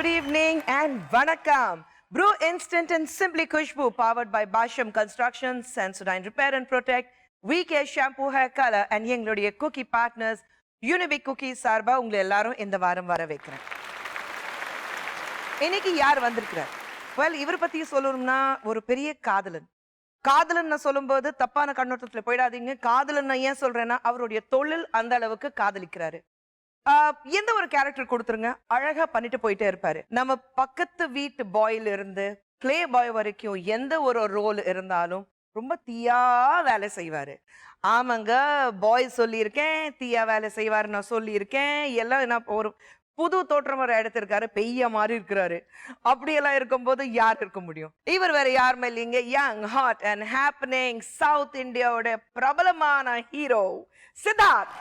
good evening and vanakkam. Brew Instant and Simply Khushbu powered by Basham Construction, Sensodyne Repair and Protect, VK Shampoo Hair Color and எங்களுடைய cookie partners Unibic Cookies சார்பா உங்களை எல்லாரும் இந்த வாரம் வர வைக்கிறேன். இன்னைக்கு யார் வந்திருக்கிறார்? Well, இவர் பத்தி சொல்லணும்னா ஒரு பெரிய காதலன். காதலன் நான் சொல்லும்போது தப்பான கண்ணோட்டத்துல போயிடாதீங்க. காதலன் நான் ஏன் சொல்றேன்னா அவருடைய தொழில் அந்த அளவுக்கு காதலிக்கிறாரு. எந்த ஒரு கேரக்டர் கொடுத்துருங்க அழகா பண்ணிட்டு போயிட்டே இருப்பாரு. நம்ம பக்கத்து வீட்டு பாய்ல இருந்து கிளே பாய் வரைக்கும் எந்த ஒரு ரோல் இருந்தாலும் ரொம்ப தீயா வேலை செய்வாரு. ஆமாங்க, பாய் சொல்லியிருக்கேன், தீயா வேலை செய்வாரு நான் சொல்லியிருக்கேன். எல்லாம் என்ன ஒரு புது தோற்றம் வர எடுத்திருக்காரு, பெய்ய மாதிரி இருக்கிறாரு. அப்படியெல்லாம் இருக்கும்போது யார் இருக்க முடியும்? இவர் வேற யாருமே இல்லைங்க, young hot and happening south இந்தியாவோட பிரபலமான ஹீரோ சித்தார்த்.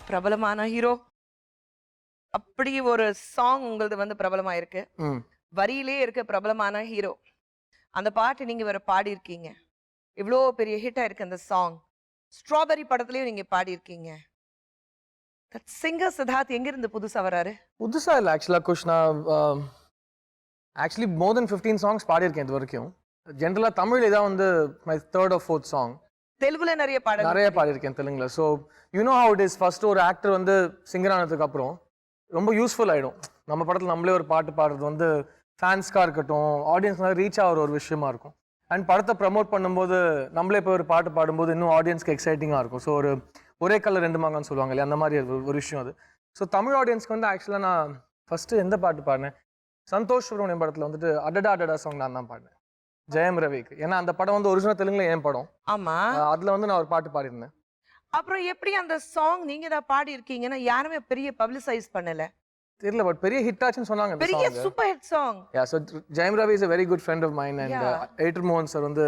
பிரபலமான ஹீரோ, அப்படி ஒரு சாங் உங்களது வந்து பிரபலமா இருக்கு, வரியிலே இருக்க பிரபலமான ஹீரோ. அந்த பாட்டு நீங்க வேற பாடி இருக்கீங்க, இவ்வளோ பெரிய ஹிட் ஆயிருக்கு அந்த சாங். ஸ்ட்ராபெரி படத்துலயும் நீங்க பாடி இருக்கீங்க. சிங்கர் சித்தார்த் எங்க இருந்து புதுசா வராரு? புதுசா இல்ல, ஆக்சுவலா குஷ்னா ஆக்சுவலி மோர் தென் 15 சாங்ஸ் பாடியிருக்கேன் இது வரைக்கும். ஜென்ரலா தமிழ் இதான் வந்து my 3rd or 4th song. தெலுங்குல நிறைய பாடியிருக்கேன் தெலுங்குல. So you know how it is, first ஒரு ஆக்டர் வந்து சிங்கர் ஆனதுக்கு அப்புறம் ரொம்ப யூஸ்ஃபுல் ஆயிடும். நம்ம படத்துல நம்மளே ஒரு பாட்டு பாடுறது வந்து ஃபேன்ஸ்க்காக இருக்கட்டும், ஆடியன்ஸ்னால ரீச் ஆகிற ஒரு விஷயமா இருக்கும். அண்ட் படத்தை ப்ரமோட் பண்ணும்போது நம்மளே போய் ஒரு பாட்டு பாடும்போது இன்னும் ஆடியன்ஸ்க்கு எக்ஸைட்டிங்காக இருக்கும். ஸோ ஒரு ஒரே கலர் ரெண்டு மாங்கன்னு சொல்லுவாங்க இல்லையா, அந்த மாதிரி ஒரு விஷயம் அது. ஸோ தமிழ் ஆடியன்ஸ்க்கு வந்து ஆக்சுவலாக நான் ஃபர்ஸ்ட் எந்த பாட்டு பாடினேன், சந்தோஷ் சுப்ரமணியம் படத்தில் வந்துட்டு அடடா அடடா சாங் நான் தான் பாடினேன், ஜெயம் ரவிக்கு. ஏன்னா அந்த படம் வந்து ஒரிஜினல் தெலுங்குல என் படம். ஆமா, அதுல வந்து நான் ஒரு பாட்டு பாடியிருந்தேன். அப்புறம் எப்படி அந்த சாங் நீங்க தான் பாடி இருக்கீங்கன்னா யாருமே பெரிய பப்ளிசைஸ் பண்ணல தெரியல, பட் பெரிய ஹிட் ஆச்சுன்னு சொன்னாங்க. பெரிய super hit song. Yeah, so Jayam Ravi is a very good friend of mine and editor மோகன் சார் வந்து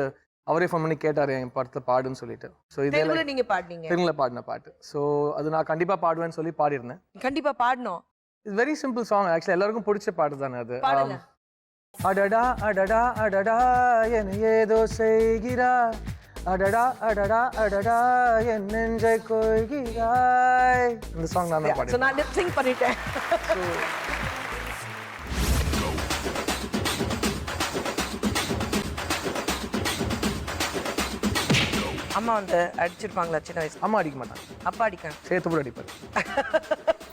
அவரே ஃபோன் பண்ணி கேட்டாரு என் படத்தை பாடுன்னு சொல்லிட்டு. ஸோ தெலுங்குல நீங்க பாடுனீங்க? தெலுங்குல பாடின பாட்டு. ஸோ அது நான் கண்டிப்பா பாடுவேன்னு சொல்லி பாடியிருந்தேன். கண்டிப்பா பாடணும். It's very simple song, actually எல்லாருக்கும் பிடிச்ச பாட்டு தானே அது. அடடா அடடா அடடா என் ஏதோ செய்கிறா, அடடா அடடா அடடா என் நெஞ்சை கொள்கிறாய். இந்த சாங் நான் தான் பாடினேன். நான் லிப் சிங்க் பண்ணிட்டேன். அம்மா வந்து அடிச்சிருப்பாங்களா சின்ன வயசு? அம்மா அடிக்க மாட்டாங்க, அப்பா அடிக்க சேர்த்து கூட அடிப்பாரு.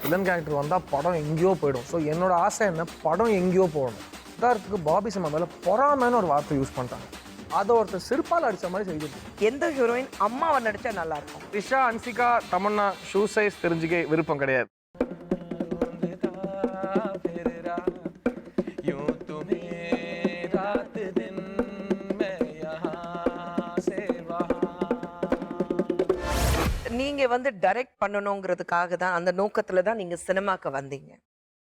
வில்லன் கேரக்டர் வந்தா படம் எங்கேயோ போயிடும். ஸோ என்னோட ஆசை என்ன, படம் எங்கேயோ போகணும். உதாரணத்துக்கு பாபி சிம்மா மேல பொறாமைன்னு ஒரு வார்த்தை யூஸ் பண்ணிட்டாங்க, அதை ஒருத்தர் சிறுப்பால் அடிச்ச மாதிரி செய்து. எந்த ஹீரோயின் அம்மாவை நடிச்சா நல்லா இருக்கும்? த்ரிஷா, அன்சிகா, தமன்னா ஷூ சைஸ் தெரிஞ்சுக்க விருப்பம் கிடையாது. நீங்க வந்து டைரக்ட் பண்ணணுங்கிறதுக்காக தான், அந்த நோக்கத்துல தான் நீங்க சினிமாக்கு வந்தீங்க.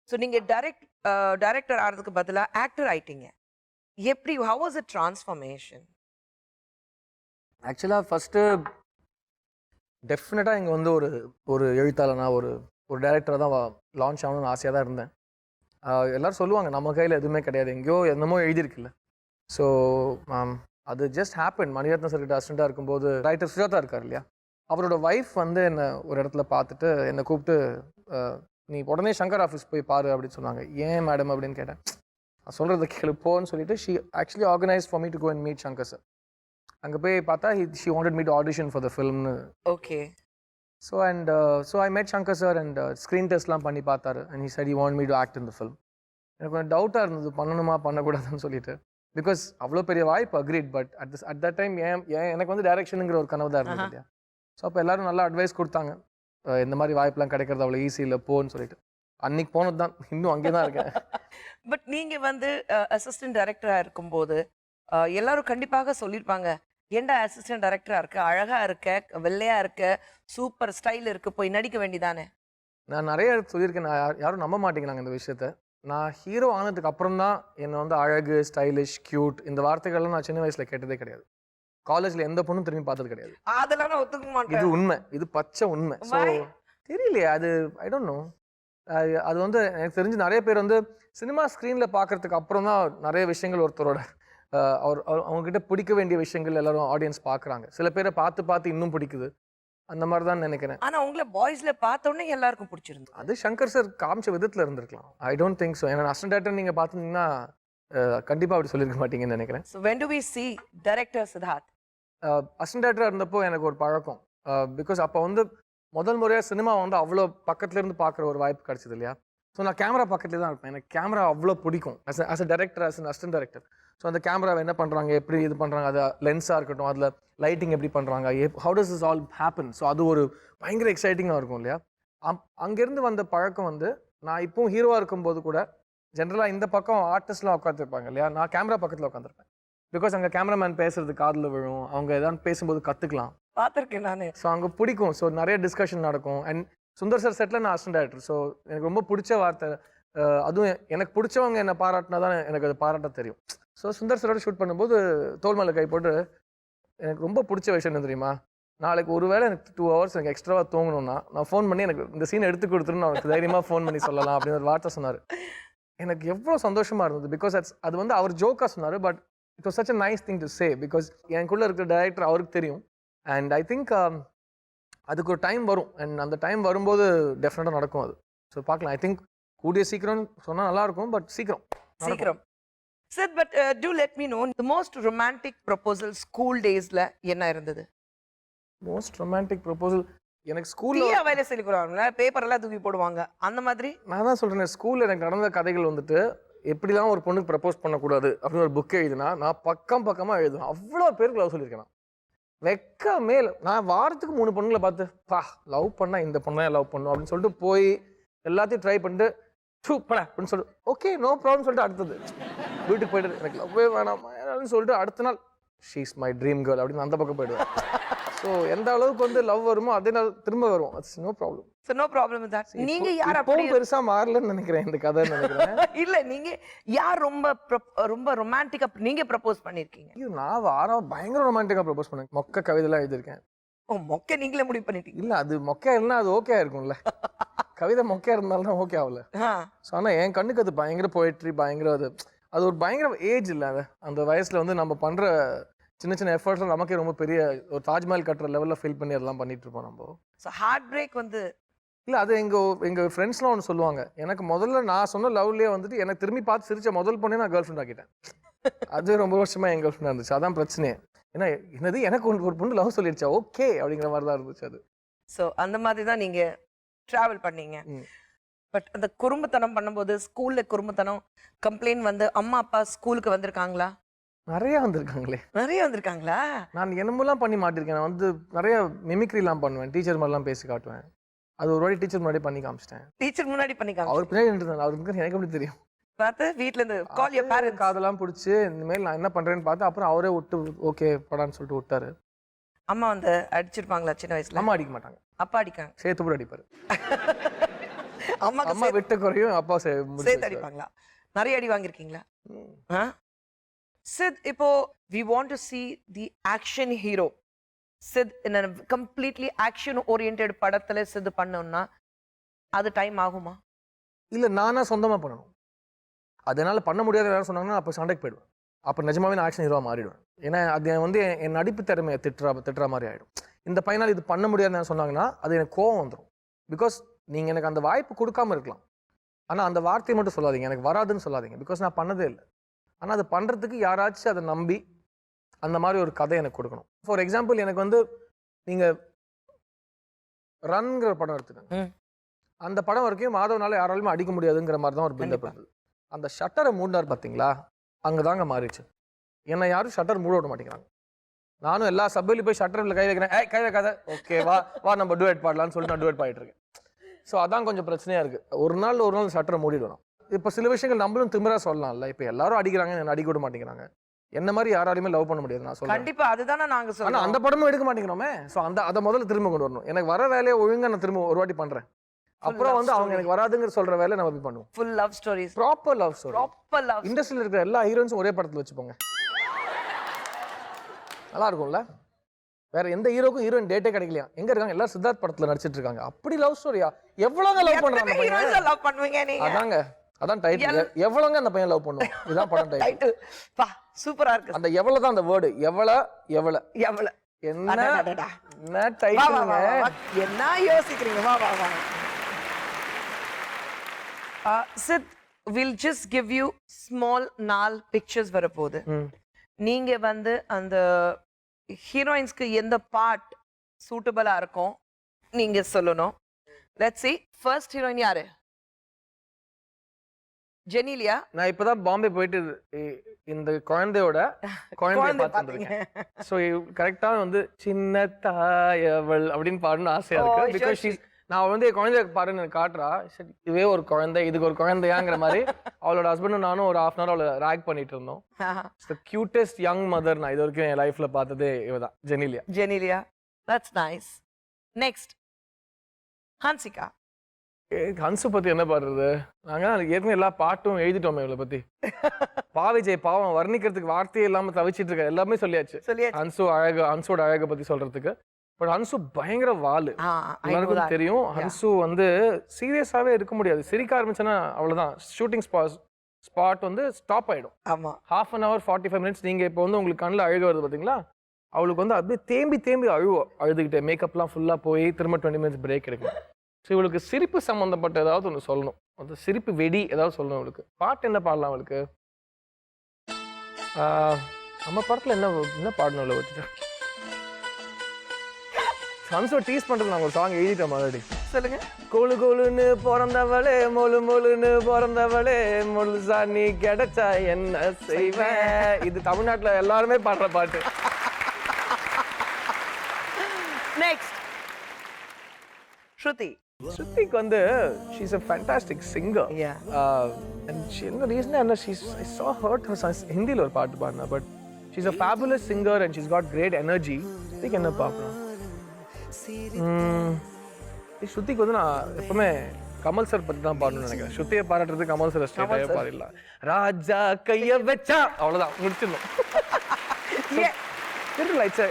ஸோ நீங்க டைரக்டர் ஆகிறதுக்கு பதிலாக ஆக்டர் ஆயிட்டீங்க. எப்படி, how was the transformation? ஆக்சுவலாக ஃபஸ்ட்டு டெஃபினட்டாக இங்கே வந்து ஒரு எழுத்தாளனா ஒரு டைரக்டராக தான் லான்ச் ஆகணும்னு ஆசையாக தான் இருந்தேன். எல்லோரும் சொல்லுவாங்க நம்ம கையில் எதுவுமே கிடையாது, எங்கேயோ என்னமோ எழுதியிருக்குல்ல. ஸோ அது ஜஸ்ட் ஹேப்பன். மணிரத்னம் சார்கிட்ட அசிஸ்டண்ட்டாக இருக்கும்போது ரைட்டர் சுஜாதா இருக்கார் இல்லையா, அவரோட ஒய்ஃப் வந்து என்னை ஒரு இடத்துல பார்த்துட்டு என்னை கூப்பிட்டு நீ உடனே சங்கர் ஆஃபீஸ் போய் பாரு அப்படின்னு சொன்னாங்க. ஏன் மேடம் அப்படின்னு கேட்டேன். நான் சொல்கிறத கேளுப்போன்னு சொல்லிட்டு she actually organise for me to go and meet Shankar sir. அங்கே போய் பார்த்தா she wanted me to audition for the ஃபில்ம்னு. Okay. So I met Shankar sir and screen டெஸ்ட்லாம் பண்ணி பார்த்தாரு. And he said he want me to act in the film. எனக்கு கொஞ்சம் டவுட்டாக இருந்தது பண்ணணுமா பண்ணக்கூடாதுன்னு சொல்லிட்டு. பிகாஸ் அவ்வளோ பெரிய வாய்ப்பு, agreed. But at that time எனக்கு வந்து டைரக்ஷனுங்கிற ஒரு கனவு தான் இருந்தது இல்லையா. ஸோ அப்போ எல்லோரும் நல்லா அட்வைஸ் கொடுத்தாங்க, இந்த மாதிரி வாய்ப்பெலாம் கிடைக்கிறது அவ்வளோ ஈஸி இல்லை போன்னு சொல்லிட்டு. அன்னைக்கு போனது தான், இன்னும் அங்கே தான் இருக்கேன். பட் நீங்கள் வந்து அசிஸ்டன்ட் டைரக்டராக இருக்கும்போது எல்லாரும் கண்டிப்பாக சொல்லியிருப்பாங்க, ஏண்டா அசிஸ்டன்ட் டைரக்டராக இருக்க, அழகாக இருக்க, வெள்ளையாக இருக்க, சூப்பர் ஸ்டைல் இருக்கு, போய் நடிக்க வேண்டியதானே. நான் நிறைய சொல்லியிருக்கேன், யாரும் நம்ப மாட்டேங்கிறாங்க இந்த விஷயத்த. நான் ஹீரோ ஆனதுக்கு அப்புறம் தான் என்னை வந்து அழகு, ஸ்டைலிஷ், க்யூட் இந்த வார்த்தைகள்லாம் நான் சின்ன வயசில் கேட்டதே கிடையாது. காலேஜ்ல எந்த பொண்ணும் திரும்பி பார்த்தது கிடையாது. அதெல்லாம் நான் ஒத்துக்க இது மாட்டேன். உண்மை, இது பச்சை உண்மை. So Why? தெரியலையே, அது ஐ டோன்ட் நோ. அது வந்து எனக்கு தெரிஞ்சு நிறைய பேர் வந்து சினிமா ஸ்க்ரீனில் பார்க்கறதுக்கு அப்புறம் தான் நிறைய விஷயங்கள் ஒருத்தரோட அவங்ககிட்ட பிடிக்க வேண்டிய விஷயங்கள் எல்லாரும் ஆடியன்ஸ் பார்க்குறாங்க. சில பேரை பார்த்து இன்னும் பிடிக்குது, அந்த மாதிரி தான் நினைக்கிறேன். ஆனா உங்களை பாய்ஸ்ல பார்த்த உடனே எல்லாருக்கும் பிடிச்சிருந்தது. அது சங்கர் சார் காமிச்ச விதத்தில் இருந்திருக்கலாம். I don't think so. ஏன்னா அசிஸ்டன்ட் டேரக்டர் நீங்கள் பார்த்துருந்தீங்கன்னா கண்டிப்பாக அப்படி சொல்லியிருக்க மாட்டீங்கன்னு நினைக்கிறேன். So when do we see director Siddharth? Assistant டேரக்டராக இருந்தப்போ எனக்கு ஒரு பழக்கம். பிகாஸ் அப்போ வந்து முதல் முறையாக சினிமா வந்து அவ்வளோ பக்கத்துலேருந்து பார்க்குற ஒரு வாய்ப்பு கிடச்சிது இல்லையா. ஸோ நான் கேமரா பக்கத்துலேயே தான் இருப்பேன். எனக்கு கேமரா அவ்வளோ பிடிக்கும். As a director, as an assistant director. So அந்த கேமராவை என்ன பண்ணுறாங்க, எப்படி இது பண்ணுறாங்க, அது லென்ஸாக இருக்கட்டும், அதில் லைட்டிங் எப்படி பண்ணுறாங்க, how does is all happen. So அது ஒரு பயங்கர எக்ஸைட்டிங்காக இருக்கும் இல்லையா. அங்கேருந்து வந்த பழக்கம் வந்து நான் இப்போவும் ஹீரோவாக இருக்கும்போது கூட ஜென்ரலாக இந்த பக்கம் ஆர்டிஸ்ட்லாம் உட்காந்துருப்பாங்க இல்லையா, நான் கேமரா பக்கத்தில் உட்காந்துருப்பேன். பிகாஸ் அங்கே கேமராமேன் பேசுறது காதில் விழும், அவங்க எதாவது பேசும்போது கற்றுக்கலாம். பார்த்துருக்கேன் நான். ஸோ அங்கே பிடிக்கும். ஸோ நிறைய டிஸ்கஷன் நடக்கும். அண்ட் சுந்தர் சார் செட்டில் நான் அசிஸ்டன்ட் டேரக்டர். ஸோ எனக்கு ரொம்ப பிடிச்ச வார்த்தை, அதுவும் எனக்கு பிடிச்சவங்க என்னை பாராட்டினா தான் எனக்கு அது பாராட்ட தெரியும். ஸோ சுந்தர் சாரோட ஷூட் பண்ணும்போது தோல் மேலே கை போட்டு, எனக்கு ரொம்ப பிடிச்ச விஷயம் என்ன தெரியுமா, நாளைக்கு ஒருவேளை எனக்கு 2 hours எனக்கு எக்ஸ்ட்ராவாக தூங்கணும்னா நான் ஃபோன் பண்ணி எனக்கு இந்த சீனை எடுத்து கொடுத்துருன்னு அவனுக்கு தைரியமாக ஃபோன் பண்ணி சொல்லலாம் அப்படின்னு ஒரு வார்த்தை சொன்னார். எனக்கு எவ்வளோ சந்தோஷமாக இருந்தது. பிகாஸ் அது வந்து அவர் ஜோக்காக சொன்னார், but it was such a nice thing to say. Because எனக்குள்ளே இருக்கிற டைரக்டர் அவருக்கு தெரியும். அண்ட் ஐ திங்க் அதுக்கு ஒரு டைம் வரும். அண்ட் அந்த டைம் வரும்போது டெஃபினட்டாக நடக்கும் அது. ஸோ பார்க்கலாம். ஐ திங்க் கூடிய சீக்கிரம் சொன்னால் நல்லாயிருக்கும், பட் சீக்கிரம். Sid, but do let me know the most romantic proposal school daysல என்ன இருந்தது? மோஸ்ட் ரொமான்டிக் ப்ரொபோசல் எனக்கு ஸ்கூலில் தீயா வேலை சொல்லி போடுவாங்க, பேப்பர் எல்லாம் தூக்கி போடுவாங்க, அந்த மாதிரி. நான் தான் சொல்கிறேன், ஸ்கூலில் எனக்கு நடந்த கதைகள் வந்துட்டு எப்படிலாம் ஒரு பொண்ணுக்கு ப்ரப்போஸ் பண்ணக்கூடாது அப்படின்னு ஒரு புக் எழுதினா நான் பக்கமாக எழுதுவேன். அவ்வளோ பேருக்கு லவ் சொல்லியிருக்கேன். வெக்க மேல் நான் வாரத்துக்கு 3 பொண்ணுங்களை பார்த்து லவ் பண்ணால் இந்த பொண்ணை லவ் பண்ணும் அப்படின்னு சொல்லிட்டு போய் எல்லாத்தையும் ட்ரை பண்ணிட்டு அப்படின்னு சொல்லிட்டு ஓகே நோ ப்ராப்ளம் சொல்லிட்டு அடுத்தது வீட்டுக்கு போயிட்டு எனக்கு லவ்வே வேணாம் சொல்லிட்டு அடுத்த நாள் she is my dream girl அப்படின்னு அந்த பக்கம் போயிடுவேன். ஸோ எந்த அளவுக்கு வந்து லவ் வருமோ அதே நாள் திரும்ப வரும். It's no problem. So no problem with that. நீங்க யார் அப்போ பெருசா மாறலன்னு நினைக்கிறேன் இந்த கதை நினைக்கிறேன். இல்ல நீங்க யார் ரொம்ப ரொமான்டிக்கா நீங்க ப்ரப்போஸ் பண்ணிருக்கீங்க? ஐயோ நான் பயங்கர ரொமான்டிக்கா ப்ரப்போஸ் பண்ணேன். மொக்க கவிதைலாம் எழுதியிருக்கேன். ஓ மொக்க நீங்களே முடிவு பண்ணிட்டீங்க? இல்ல அது மொக்கையா இல்லைன்னா அது ஓகே இருக்கும்ல. கவிதை மொக்கையா இருந்தாலும் தான் ஓகே ஆகல. ஸோ ஆனால் என் கண்ணுக்கு அது பயங்கர போயிட்ரி, பயங்கர அது ஒரு பயங்கர ஏஜ் இல்லை. அந்த வயசுல வந்து நம்ம பண்ற சின்ன எஃபர்ட்ஸ் நமக்கே ரொம்ப பெரிய ஒரு தாஜ்மஹால் கட்டுற லெவலில் ஃபீல் பண்ணி அதெல்லாம் பண்ணிட்டு இருப்போம் நம்ம. ஸோ ஹார்ட் பிரேக் வந்து இல்லை அது எங்கள் ஃப்ரெண்ட்ஸ்லாம் ஒன்று சொல்லுவாங்க. எனக்கு முதல்ல நான் சொன்ன லவ்லேயே வந்துட்டு எனக்கு திரும்பி பார்த்து சிரிச்ச முதல் பொண்ணே நான் கேர்ள் ஃப்ரெண்ட் ஆக்கிட்டேன். அது ரொம்ப வருஷமா என் கேர்ள் ஃப்ரெண்டாக இருந்துச்சு. அதான் பிரச்சனையே. ஏன்னா என்னது எனக்கு ஒரு பொண்ணு லவ் சொல்லிடுச்சா ஓகே அப்படிங்கிற மாதிரி தான் இருந்துச்சு அது. ஸோ அந்த மாதிரி தான் நீங்க ட்ராவல் பண்ணீங்க. பட் அந்த குறும்புத்தனம் பண்ணும்போது ஸ்கூல்ல குறும்புத்தனம் கம்ப்ளைண்ட் வந்து அம்மா அப்பா ஸ்கூலுக்கு வந்திருக்காங்களா? நிறைய வந்திருக்காங்களா? நான் என்னமெல்லாம் பண்ணி மாட்டிருக்கேன். நான் வந்து நிறைய மிமிக்ரிலாம் பண்ணுவேன். டீச்சர் மாதிரிலாம் பேசி காட்டுவேன். அது ஒரு வாட்டி டீச்சர் முன்னாடி பண்ணி காமிச்சிட்டேன். டீச்சர் முன்னாடி பண்ணி காமிச்சேன். அவர் பின்னாடி நின்றுதான். அவருக்கு எனக்கு எப்படி தெரியும்? பார்த்து வீட்ல இருந்து கால் யுவர் பேரண்ட்ஸ் காதெல்லாம் பிடிச்சி இனிமேல் நான் என்ன பண்றேன்னு பார்த்து அப்புறம் அவரே விட்டு ஓகே படான்னு சொல்லிட்டு விட்டாரு. அம்மா வந்து அடிச்சிருப்பாங்களா சின்ன வயசுல? அம்மா அடிக்க மாட்டாங்க, அப்பா அடிக்காங்க. சேர்த்து கூட அடிப்பாரு. அம்மா விட்ட குறையும் அப்பா சேர்த்து அடிப்பாங்களா? நிறைய அடி வாங்கிருக்கீங்களா? Sid, இப்போ we want to see the action hero. Sid in a completely action oriented படத்துல Sid பண்ணோம்னா அது டைம் ஆகுமா? இல்ல நானா சொந்தமா பண்ணணும். அதனால பண்ண முடியாத யாரும் சொன்னாங்கன்னா அப்போ சண்டைக்கு போயிடுவேன். அப்போ நிஜமாவே நான் ஆக்ஷன் ஹீரோவா மாறிடுவேன். ஏன்னா அது வந்து என் நடிப்பு திறமையை திட்டுற மாதிரி ஆயிடும். இந்த பையனால் இது பண்ண முடியாதுன்னு சொன்னாங்கன்னா அது எனக்கு கோவம் வந்துடும். பிகாஸ் நீங்க எனக்கு அந்த வாய்ப்பு கொடுக்காம இருக்கலாம், ஆனா அந்த வார்த்தையை மட்டும் சொல்லாதீங்க, எனக்கு வராதுன்னு சொல்லாதீங்க. பிகாஸ் நான் பண்ணதே இல்லை. ஆனால் அது பண்ணுறதுக்கு யாராச்சும் அதை நம்பி அந்த மாதிரி ஒரு கதை எனக்கு கொடுக்கணும். ஃபார் எக்ஸாம்பிள் எனக்கு வந்து நீங்கள் ரன்ங்கிற படம் எடுத்துக்கோங்க. அந்த படம் வரைக்கும் மாதவனால யாராலுமே அடிக்க முடியாதுங்கிற மாதிரி தான் ஒரு பில்டப் இருந்தது. அந்த ஷட்டரை மூடினார் பார்த்தீங்களா, அங்கே தாங்க மாறிடுச்சு. என்னை யாரும் ஷட்டர் மூட விட மாட்டேங்கிறாங்க. நானும் எல்லா சபையிலும் போய் ஷட்டரில் கை வைக்கிறேன். கை வைக்காத, ஓகே வா நம்ம டுவேட் பாடலான்னு சொல்லிட்டு நான் டுவேட் பாடிட்டு இருக்கேன். ஸோ அதான் கொஞ்சம் பிரச்சனையாக இருக்குது. ஒரு நாள் ஷட்டரை மூடிடணும். இப்போ சில விஷயங்கள் நம்மளும் திமிரா சொல்லலாம்ல. இப்போ எல்லாரும் அடிக்கிறாங்க, என்ன அடிக்க விட மாட்டேங்கிறாங்க. என்ன மாதிரி யாராலையுமே லவ் பண்ண முடியாது நான் சொல்றேன். கண்டிப்பா அதுதானே நாங்க சொல்றோம். ஆனா அந்த படமும் எடுக்க மாட்டேங்கிறோமே. ஸோ அதை முதல்ல திரும்ப கொண்டு வரணும். எனக்கு வர வேலையை ஒழுங்கா நான் திரும்ப ஒரு வாட்டி பண்றேன். அப்புறம் வந்து அவங்க எனக்கு வராதுங்கிற சொல்ற வேலையை நம்ம போய் பண்ணுவோம். Full love stories, proper love story. Proper love. இண்டஸ்ட்ரியில் இருக்கிற எல்லா ஹீரோயின்ஸும் ஒரே படத்துல வச்சுப்போங்க. நல்லா இருக்கும்ல. வேற எந்த ஹீரோக்கும் ஹீரோயின் டேட்டே கிடைக்கலையா? எங்க இருக்காங்க? எல்லாரும் சித்தார்த் படத்துல நடிச்சிட்டு இருக்காங்க. அப்படி லவ் ஸ்டோரியா? எவ்வளவுங்க லவ் பண்றாங்க அந்த பையன்? லவ் பண்ணுவீங்க நீங்க? அதாங்க, அதான் டைட்டில். எவ்வளவுங்க அந்த பையன் லவ் பண்ணுவான்? இதான் படம் டைட்டில். பா சூப்பரா இருக்கு. அந்த எவ்வளவு தான் அந்த வேர்டு. எவ்வளவு என்ன என்ன டைட்டில்ங்க? என்ன யோசிக்கிறீங்க? வா வா வா. Sid, we'll just give you small 4 pictures வரப்போகுது. நீங்க வந்து அந்த ஹீரோயின்ஸ்க்கு எந்த பார்ட் சூட்டபிளா இருக்கும் நீங்க சொல்லணும். லெட்ஸ் see, ஃபர்ஸ்ட் ஹீரோயின் யாரு? ஜெனிலியா. நான் இப்பதான் பாம்பே போயிட்டு இந்த குழந்தையோட குழந்தைய பார்த்துருக்கேன். ஸோ கரெக்டா வந்து சின்ன தாயவள் அப்படின்னு பாடணும்னு ஆசையா இருக்கு. பிகாஸ் நான் வந்து என் குழந்தைய பாருன்னு காட்டுறா, சரி இதுவே ஒரு குழந்தை, இதுக்கு ஒரு குழந்தையாங்கிற மாதிரி அவளோட ஹஸ்பண்டும் நானும் ஒரு 1/2 hour அவளை ரேக் பண்ணிட்டு இருந்தோம். கியூட்டஸ்ட் யங் மதர் நான் இது வரைக்கும் என் லைஃப்ல பார்த்ததே இவதான், Genelia. Genelia, that's nice. Next Hansika. Hansu பத்தி என்ன பாடுறது? நாங்க ஏற்கனவே எல்லா பாட்டும் எழுதிட்டோமே இவளை பத்தி. பாவிஜய் பாவம் வர்ணிக்கிறதுக்கு வார்த்தையே இல்லாம தவிச்சிட்டு இருக்க, எல்லாமே சொல்லியாச்சு. ஹன்சு அழகு, ஹன்சோட அழகை பத்தி சொல்றதுக்கு. பட் ஹன்சு பயங்கர வாலு, எல்லாருக்கும் தெரியும். ஹன்சு வந்து சீரியஸாவே இருக்க முடியாது. சிரிக்க ஆரம்பிச்சேன்னா அவ்வளவுதான், ஷூட்டிங் ஸ்பாட் வந்து ஸ்டாப் ஆயிடும். ஆமா, 1/2 hour 45 minutes. நீங்க இப்போ வந்து உங்களுக்கு கண்ணில் அழுக வருது பாத்தீங்களா, அவளுக்கு வந்து அப்படியே தேம்பி அழுவோம். அழுதுகிட்டே மேக்கப்லாம் ஃபுல்லா போய் திரும்ப 20 minutes பிரேக் எடுக்கும். ஸோ இவளுக்கு சிரிப்பு சம்மந்தப்பட்ட ஏதாவது ஒன்று சொல்லணும், அந்த சிரிப்பு வெடி ஏதாவது சொல்லணும் இவளுக்கு. பாட்டு என்ன பாடலாம் அவளுக்கு? நம்ம படத்தில் என்ன பாடணும் இல்லை வச்சுட்டு ஹன்சோ டீஸ் பண்றது. நாங்கள் ஒரு சாங் எழுதிட்டோம் ஆல்ரெடி. சொல்லுங்க. கொழு கொழுன்னு பிறந்தவளே, மொழு மொழுன்னு பிறந்தவளே, முழுசா நீ கிடைச்சா என்ன செய்வேன். இது தமிழ்நாட்டில் எல்லாருமே பாடுற பாட்டு. நெக்ஸ்ட் ஸ்ருதி. ஸ்ருதிக்கு வந்து she's a fantastic singer. Yeah. And என்ன ரீசன் என்ன, I saw her ஹிந்தியில் ஒரு பாட்டு பாடினா. But she's a fabulous singer and she's got great energy. ஸ்ருதிக்கு என்ன பார்க்கணும்? ஸ்ருதிக்கு வந்து நான் எப்பவுமே கமல் சார் பத்தி தான் பாடணும்னு நினைக்கிறேன். ஸ்ருதியை பாராட்டுறது கமல் சார் ஸ்ட்ரெயிட்டாகவே பாடிடலாம். ராஜா கைய வச்சா அவ்வளவுதான் முடிச்சிடணும்.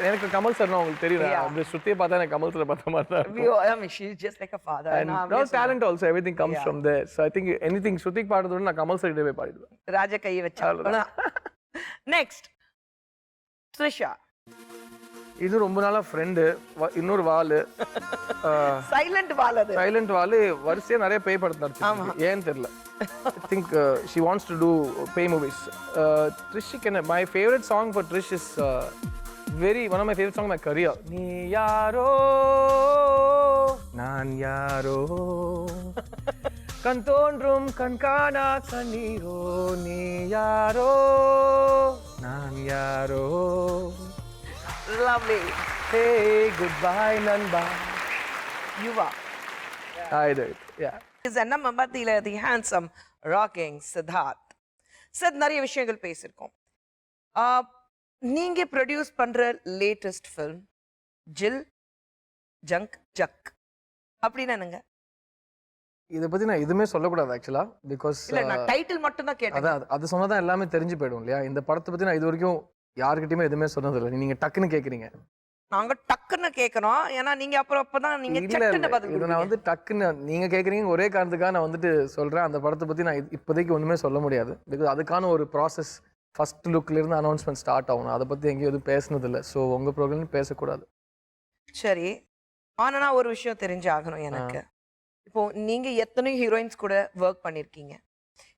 எனக்கு கமல் சார் உங்களுக்கு தெரியும். ஸ்ருதியை பார்த்தா எனக்கு கமல் சார் பார்த்த மாதிரி தான். She's just like a father. And no talent also, everything comes from there. So I think anything ஸ்ருதிக்கு பாடுறத விட நான் கமல் சார் கிட்டவே பாடிடுவேன். ராஜா கையை வச்சா. நெக்ஸ்ட் த்ரிஷா. இது ரொம்ப நாளா ஃப்ரெண்டு. இன்னொரு வாலு, சைலண்ட் வால். அது சைலண்ட் வாலு வரிசையா நிறைய பேய் படத்தை நடிச்சிருக்கு. ஏன்னு தெரியல. I think she wants to do pay movies. Trish can my favorite song for Trish is one of my favorite song in my career. நீ யாரோ நான் யாரோ கண் தோன்றும் கண் காணா கண்ணீரோ, நீ யாரோ நான் யாரோ. Lovely. Hey, goodbye நண்பா. Yuva. Hi there. Yeah. Is நம்ம மத்தியில the handsome rocking Siddharth. Sir, நிறைய விஷயங்கள் பேசியிருக்கோம். நீங்க ப்ரொடியூஸ் பண்ற லேட்டஸ்ட் ஃபிலிம் ஜில் ஜங்க் ஜக் அப்படின்னு என்னங்க? இதை பத்தி நான் எதுவுமே சொல்லக்கூடாது ஆக்சுவலா. பிகாஸ் இல்ல, நான் டைட்டில் மட்டும் தான் கேட்டேன். அதான் அது சொன்னதான் எல்லாமே தெரிஞ்சு போயிடும் இல்லையா. இந்த படத்தை பத்தி நான் இது வரைக்கும் யாருக்கிட்டையுமே எதுவுமே சொன்னதில்லை. நீங்க டக்குன்னு கேக்குறீங்க. நாங்க டக்குன்னு கேட்கறோம். ஏன்னா நீங்க அப்பதான் நீங்க சட்டுன்னு பதில் கொடுங்க. நான் வந்து டக்குன்னு நீங்க கேக்குறீங்க ஒரே காரணத்துக்காக நான் வந்துட்டு சொல்றேன். அந்த படத்தை பத்தி நான் இப்போதைக்கு ஒண்ணுமே சொல்ல முடியாது. பிகாஸ் அதுக்கான ஒரு ப்ராசஸ் ஃபர்ஸ்ட் லுக்ல இருந்து அனௌன்ஸ்மெண்ட் ஸ்டார்ட் ஆகணும். அதை பத்தி எங்கேயும் எதுவும் பேசுனது இல்லை. ஸோ உங்க ப்ரோக்ராம் பேசக்கூடாது. சரி, ஆனா ஒரு விஷயம் தெரிஞ்சாகணும் எனக்கு. இப்போ நீங்க எத்தனை ஹீரோயின்ஸ் கூட ஒர்க் பண்ணிருக்கீங்க?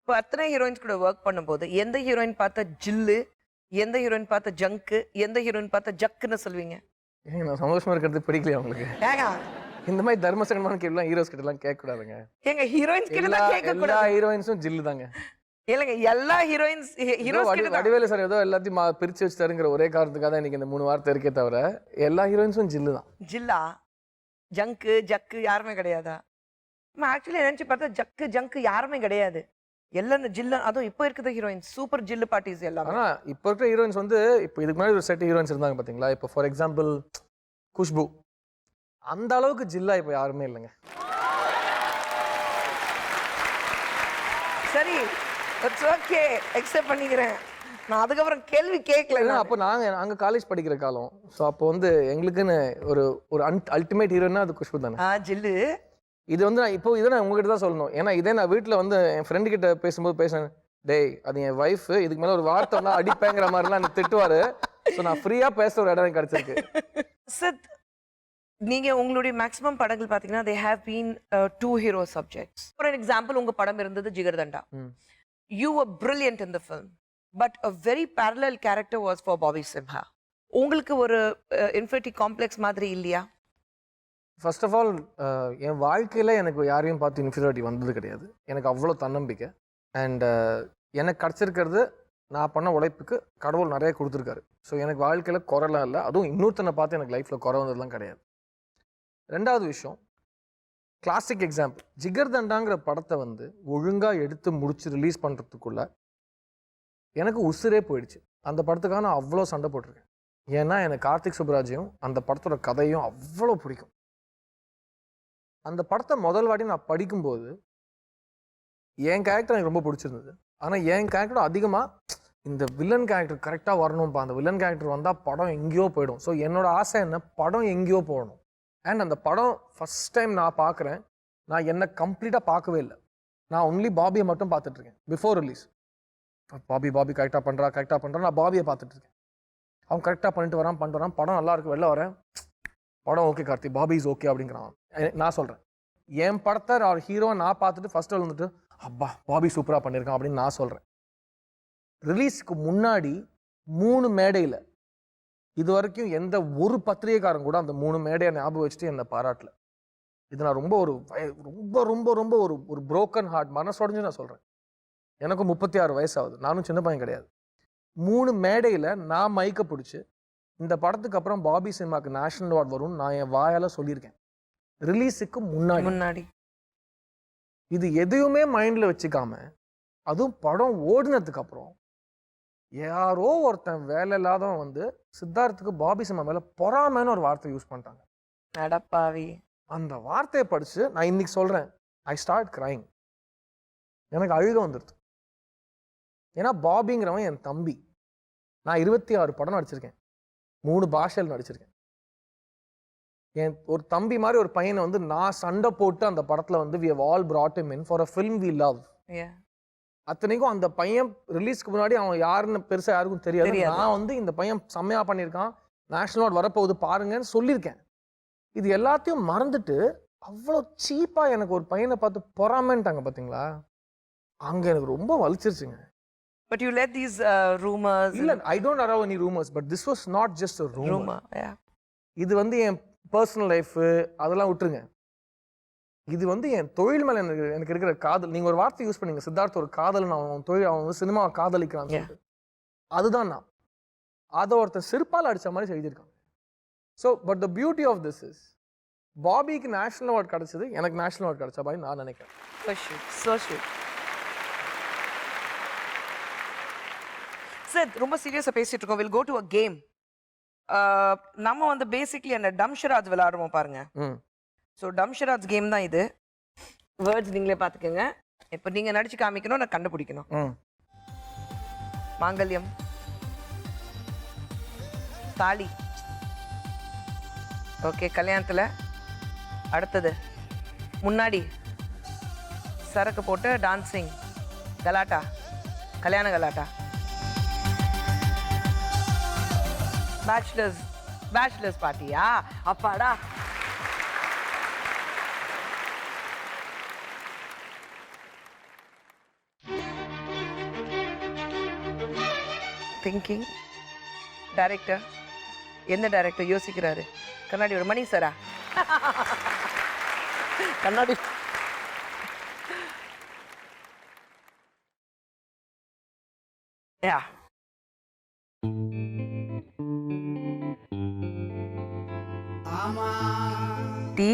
இப்போ அத்தனை ஹீரோயின்ஸ் கூட ஒர்க் பண்ணும்போது எந்த ஹீரோயின் பார்த்தா ஜில்லு, எந்த ஹீரோயின் பார்த்தா ஜங்கு, எந்த ஹீரோயின் பார்த்தா ஜக்குன்னு சொல்லுவீங்க? நான் சந்தோஷமா இருக்கிறது பிடிக்கலையா உங்களுக்கு? இந்த மாதிரி தர்மசங்கமான கேள்விலாம் ஹீரோஸ் கிட்ட எல்லாம் கேட்க கூடாதுங்க. ஏங்க ஹீரோயின்ஸ் கிட்ட எல்லாம் கேட்க கூடாது. எல்லா ஹீரோயின்ஸும் ஜில்லு தாங்க. இல்லங்க, எல்லா ஹீரோஸ் கிட்ட வடிவேலு சார் ஏதோ எல்லாத்தையும் பிரிச்சு வச்சுட்டாருங்கிற ஒரே காரணத்துக்காக தான் இன்னைக்கு இந்த 3 வார்த்தை இருக்கே தவிர எல்லா ஹீரோயின்ஸும் ஜில்லு தான். ஜில்லா ஜங்கு ஜக்கு யாருமே கிடையாதா? ஆக்சுவலி நினைச்சு பார்த்தா ஜக்கு ஜங்கு யாருமே கிடையாது. எல்லாம் ஜில்லு. அதுவும் இப்போ இருக்கிற ஹீரோயின்ஸ் சூப்பர் ஜில்லு பார்ட்டிஸ் எல்லாம். ஆனா இப்போ இருக்கிற ஹீரோயின்ஸ் வந்து இப்போ இதுக்கு முன்னாடி ஒரு செட் ஹீரோயின்ஸ் இருந்தாங்க பாத்தீங்களா. இப்போ ஃபார் எக்ஸாம்பிள் குஷ்பு, அந்த அளவுக்கு ஜில்லா இப்போ யாருமே இல்லைங்க. சரி, இட்ஸ் ஓகே, அக்செப்ட் பண்ணிக்கிறேன். நான் அதுக்கப்புறம் கேள்வி கேட்கல. ஏன்னா அப்போ நாங்க காலேஜ் படிக்கிற காலம். ஸோ அப்போ வந்து எங்களுக்குன்னு ஒரு ஒரு அல்டிமேட் ஹீரோன்னா அது குஷ்பு தானே. ஜில்லு. இது வந்து நான் இப்போ இதை நான் உங்ககிட்ட தான் சொல்லணும். ஏன்னா இதே நான் வீட்டில் வந்து என் ஃப்ரெண்டு கிட்ட பேசும்போது பேசினேன், டேய் அது என் ஒய்ஃப், இதுக்கு மேலே ஒரு வார்த்தை வந்தா அடிப்பேங்கிற மாதிரிலாம் எனக்கு திட்டுவாரு. ஸோ நான் ஃப்ரீயா பேசுற ஒரு இடம் எனக்கு கிடைச்சிருக்கு. சித், நீங்க உங்களுடைய மேக்ஸிமம் படங்கள் பாத்தீங்கன்னா they have been two hero subjects. For an example, உங்க படம் இருந்தது jigarthanda. You were brilliant in the film, but a very parallel character was for Bobby Simha. உங்களுக்கு ஒரு infinity complex மாதிரி இல்லையா? ஃபர்ஸ்ட் ஆஃப் ஆல் என் வாழ்க்கையில் எனக்கு யாரையும் பார்த்து இன்ஃபீரியாரிட்டி வந்தது கிடையாது. எனக்கு அவ்வளோ தன்னம்பிக்கை. அண்ட் எனக்கு கிடச்சிருக்கிறது நான் பண்ண உழைப்புக்கு கடவுள் நிறைய கொடுத்துருக்காரு. ஸோ எனக்கு வாழ்க்கையில் குறைலாம் இல்லை. அதுவும் இன்னொருத்தனை பார்த்து எனக்கு லைஃப்பில் குறை வந்ததுலாம் கிடையாது. ரெண்டாவது விஷயம், கிளாசிக் எக்ஸாம்பிள், ஜிகர்தண்டாங்கிற படத்தை வந்து ஒழுங்காக எடுத்து முடிச்சு ரிலீஸ் பண்ணுறதுக்குள்ள எனக்கு உசுரே போயிடுச்சு. அந்த படத்துக்காக நான் அவ்வளோ சண்டை போட்டிருக்கேன். ஏன்னா எனக்கு கார்த்திக் சுப்ராஜையும் அந்த படத்தோட கதையும் அவ்வளோ பிடிக்கும். அந்த படத்தை முதல் வாட்டி நான் படிக்கும்போது என் கேரக்டர் எனக்கு ரொம்ப பிடிச்சிருந்தது. ஆனால் என் கேரக்டர் அதிகமாக இந்த வில்லன் கேரக்டர் கரெக்டாக வரணும்ப்பா, அந்த வில்லன் கேரக்டர் வந்தால் படம் எங்கேயோ போயிடும். ஸோ என்னோட ஆசை என்ன, படம் எங்கேயோ போகணும். அண்ட் அந்த படம் ஃபஸ்ட் டைம் நான் பார்க்குறேன். நான் என்னை கம்ப்ளீட்டாக பார்க்கவே இல்லை. நான் ஒன்லி பாபியை மட்டும் பார்த்துட்ருக்கேன். பிஃபோர் ரிலீஸ் பாபி கரெக்டாக பண்ணுறான். நான் பாபியை பார்த்துட்ருக்கேன். அவன் கரெக்டாக பண்ணிட்டு வரான். படம் நல்லா இருக்கு, வெளில வரேன், படம் okay Karthi, Bobby is okay அப்படிங்கிறான். நான் சொல்கிறேன், என் படத்தை ஹீரோவை நான் பார்த்துட்டு ஃபஸ்ட்டு வந்துட்டு அப்பா பாபி சூப்பராக பண்ணியிருக்கான் அப்படின்னு நான் சொல்கிறேன். ரிலீஸுக்கு முன்னாடி 3 மேடையில் இது வரைக்கும் எந்த ஒரு பத்திரிகைக்காரன் கூட அந்த 3 மேடையை ஞாபகம் வச்சுட்டு என்னை பாராட்டல. இது நான் ரொம்ப ரொம்ப ரொம்ப ரொம்ப ஒரு புரோக்கன் ஹார்ட், மனசோடைஞ்சு நான் சொல்கிறேன். எனக்கும் 36 வயசு ஆகுது, நானும் சின்ன பையன் கிடையாது. 3 மேடையில் நான் மைக்க பிடிச்சி இந்த படத்துக்கு அப்புறம் பாபி சினிமாவுக்கு நேஷனல் அவார்டு வரும்னு நான் என் வாயால் சொல்லியிருக்கேன். ரிலீஸுக்கு முன்னாடி. இது எதையுமே மைண்டில் வச்சுக்காம, அதுவும் படம் ஓடினதுக்கு அப்புறம் யாரோ ஒருத்தன் வேலை இல்லாதவன் வந்து சித்தார்த்துக்கு பாபி சினிமா மேலே பொறாமைன்னு ஒரு வார்த்தை யூஸ் பண்ணிட்டாங்க. நடப்பாவி. அந்த வார்த்தையை படித்து நான் இன்னைக்கு சொல்கிறேன், ஐ ஸ்டார்ட் கிரைங். எனக்கு அழுக வந்துடுது. ஏன்னா பாபிங்கிறவன் என் தம்பி. நான் 26 படம் நடிச்சிருக்கேன், 3 பாஷையில் நடிச்சிருக்கேன். என் ஒரு தம்பி மாதிரி ஒரு பையனை வந்து நான் சண்டை போட்டு அந்த படத்தில் வந்து we have all brought him in for a film we love. அத்தனைக்கும் அந்த பையன் ரிலீஸ்க்கு முன்னாடி அவன் யாருன்னு பெருசாக யாருக்கும் தெரியாது. நான் வந்து இந்த பையன் செம்மையாக பண்ணியிருக்கான், நேஷனல் அவார்டு வரப்போகுது பாருங்கன்னு சொல்லியிருக்கேன். இது எல்லாத்தையும் மறந்துட்டு அவ்வளோ சீப்பாக எனக்கு ஒரு பையனை பார்த்து பொறாமன்ட்டாங்க பார்த்தீங்களா, அங்கே எனக்கு ரொம்ப வலிச்சிருச்சுங்க. But you let these rumors. இல்ல, I don't allow any rumors, but this was not just a rumor. Yeah. இது வந்து என் பர்சனல் லைஃப் அதெல்லாம் விட்டுருங்க. இது வந்து என் தொழில் மேல எனக்கு இருக்கிற காதல். நீங்க ஒரு வார்த்தை யூஸ் பண்ணீங்க, சித்தார்த் ஒரு காதல், அவன் தொழில், அவன் வந்து சினிமாவை காதலிக்கிறான்னு சொல்லிட்டு. அதுதான் நான் அதை ஒருத்தர் செருப்பால் அடிச்ச மாதிரி எழுதியிருக்காங்க. So but the beauty of this is, பாபிக்கு நேஷனல் அவார்டு கிடைச்சது, எனக்கு நேஷனல் அவார்டு கிடைச்ச மாதிரி நான் நினைக்கிறேன். சார், ரொம்ப சீரியஸாக பேசிட்டு இருக்கோம். Will go to a game. நம்ம வந்து பேசிக்லி அந்த டம்ஷராஜ் விளையாடுவோம் பாருங்க. ஸோ டம்ஷராஜ் கேம் தான் இது. வேர்ட்ஸ் நீங்களே பார்த்துக்கோங்க. இப்போ நீங்க நடிச்சு காமிக்கணும், நான் கண்டுபிடிக்கணும். மாங்கல்யம், தாலி. ஓகே, கல்யாணத்தில். அடுத்தது முன்னாடி சரக்கு போட்டு டான்சிங், கலாட்டா, கல்யாண கலாட்டா. பேச்சுலர்ஸ் பார்ட்டியா? அப்பாடா. திங்கிங். டைரக்டர், எந்த டைரக்டர் யோசிக்கிறாரு? கண்ணாடியோட மணி சாரா? கண்ணாடி. யா. டீ.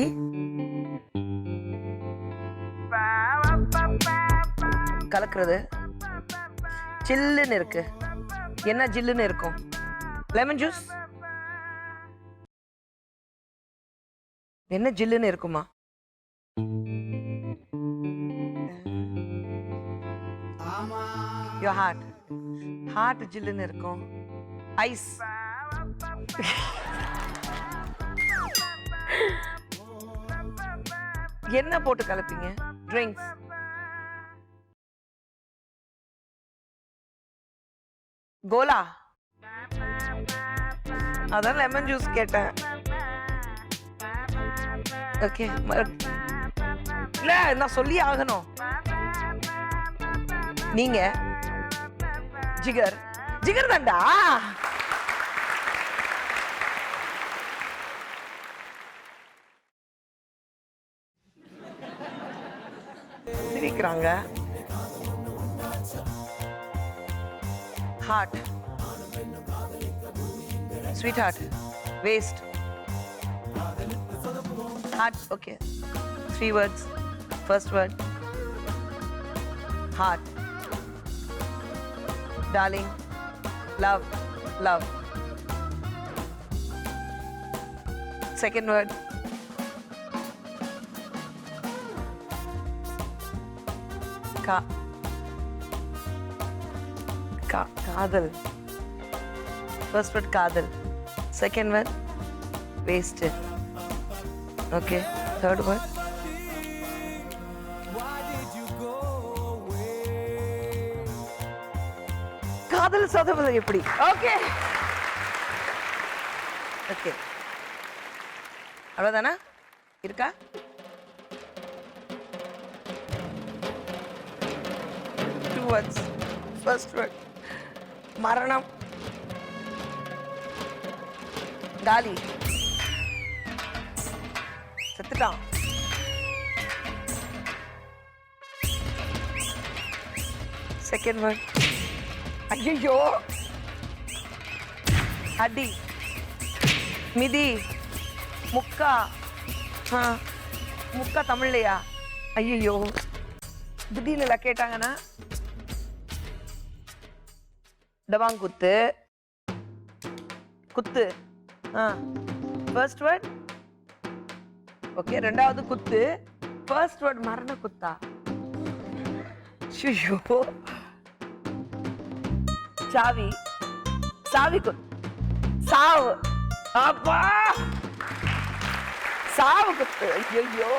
கலக்கிறது. சில்லுன்னு இருக்கு. என்ன ஜில்லுன்னு இருக்கும்? Lemon juice. என்ன ஜில்லுன்னு இருக்குமா? Your heart. ஹார்ட் ஜில்லுன்னு இருக்கும். ஐஸ். என்ன போட்டு கலப்பீங்க? ட்ரிங்க்ஸ். கோலா. அதான் லெமன் ஜூஸ் கேட்டேன். ஓகே, இல்ல நான் சொல்லி ஆகணும். நீங்க ஜிகர். ஜிகர் தான்டா. சிரிக்கிறாங்க. Heart. Sweet heart. Waste. Heart, okay. 3 words. First word. Heart. Darling. Love. Love. Second word. Kadal. First word kadal. Second word wasted. Okay, third word. காதல் சதவீத எப்படி? ஓகே ஓகே, அவ்வளவுதானா? இருக்கா? Two words. First word. மரணம். காலி. செத்துட்டான். Second word. ஐயோ, அடி, மிதி, முக்கா. முக்கா தமிழ்லையா? ஐயோ, திடீர்னு கேட்டாங்கன்னா டபாங்குத்து, குத்து. First word. ஓகே, ரெண்டாவது குத்து. ஃபர்ஸ்ட் வேர்ட் மரண குத்தா? ஐயோ, சாவி. சாவி குத்து. சாவு. அப்பா, சாவு குத்து. ஐயோ,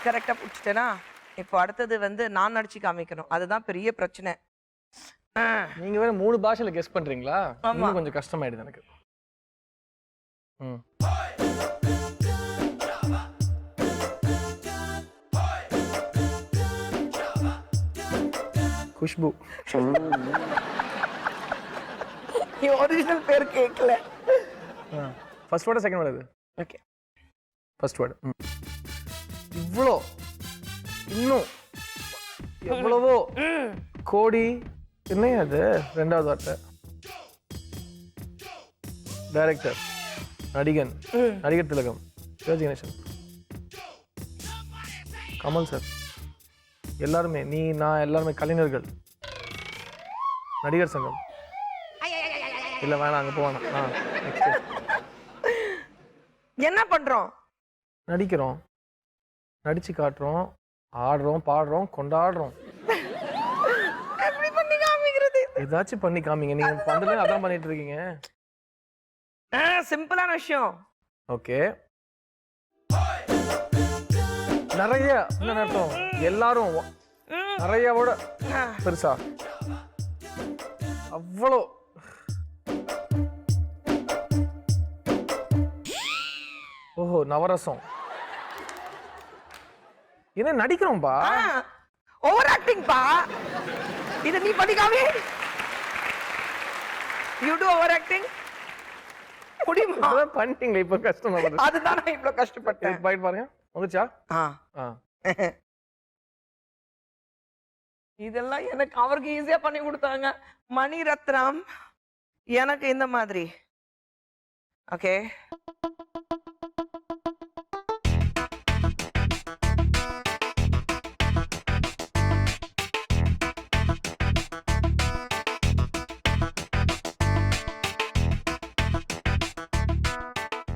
கரெக்டா பிடிச்சிட்டேனா? இப்போ அடுத்தது நான் நடிச்சு காமிக்கணும். அதுதான் பெரிய பிரச்சனை. நீங்க வேற 3 பாஷையில கெஸ் பண்றீங்களா? இன்னும் கொஞ்சம் கஷ்டமாயிடுது எனக்கு. குஷ்பு. நீ ஒரிஜினல் பேர் கேட்கல. First word second word. Okay, first word. இவ்வளோ இன்னும் எவ்வளவோ கோடி. என்ன அது? ரெண்டாவது வார்த்தை. டைரக்டர், நடிகன், நடிகர் திலகம், சிவாஜி கணேசன், கமல் சார், எல்லாருமே, நீ நான் எல்லாருமே கலைஞர்கள், நடிகர் சங்கம். இல்ல வேணாம், அங்க போவானா. என்ன பண்றோம்? நடிக்கிறோம், நடிச்சு காட்டுறோம், ஆடுறோம், பாடுறோம், கொண்டாடுறோம். ஏதாச்சும் பண்ணி காமிங்க. நீங்க பந்தல அதான் பண்ணிட்டு இருக்கீங்க. சிம்பிளான விஷயம். ஓகே, நிறைய என்ன அர்த்தம்? எல்லாரும் நிறையவோட பெருசா அவ்வளோ. ஓஹோ, நவரசம். என்ன நடிக்கிறோம்பா? ஓவர் ஆக்டிங் பா. இது நீ பண்ணிக்காமே. You do over acting. முடியுமா? பண்ணிட்டீங்களா? இப்ப கஷ்டமா வருது. அதுதான் நான் இவ்வளவு கஷ்டப்பட்டேன். பாயிண்ட் பாருங்க, வந்துச்சா? இதெல்லாம் எனக்கு அவருக்கு ஈஸியா பண்ணி கொடுத்தாங்க. மணிரத்னம் எனக்கு இந்த மாதிரி. ஓகே,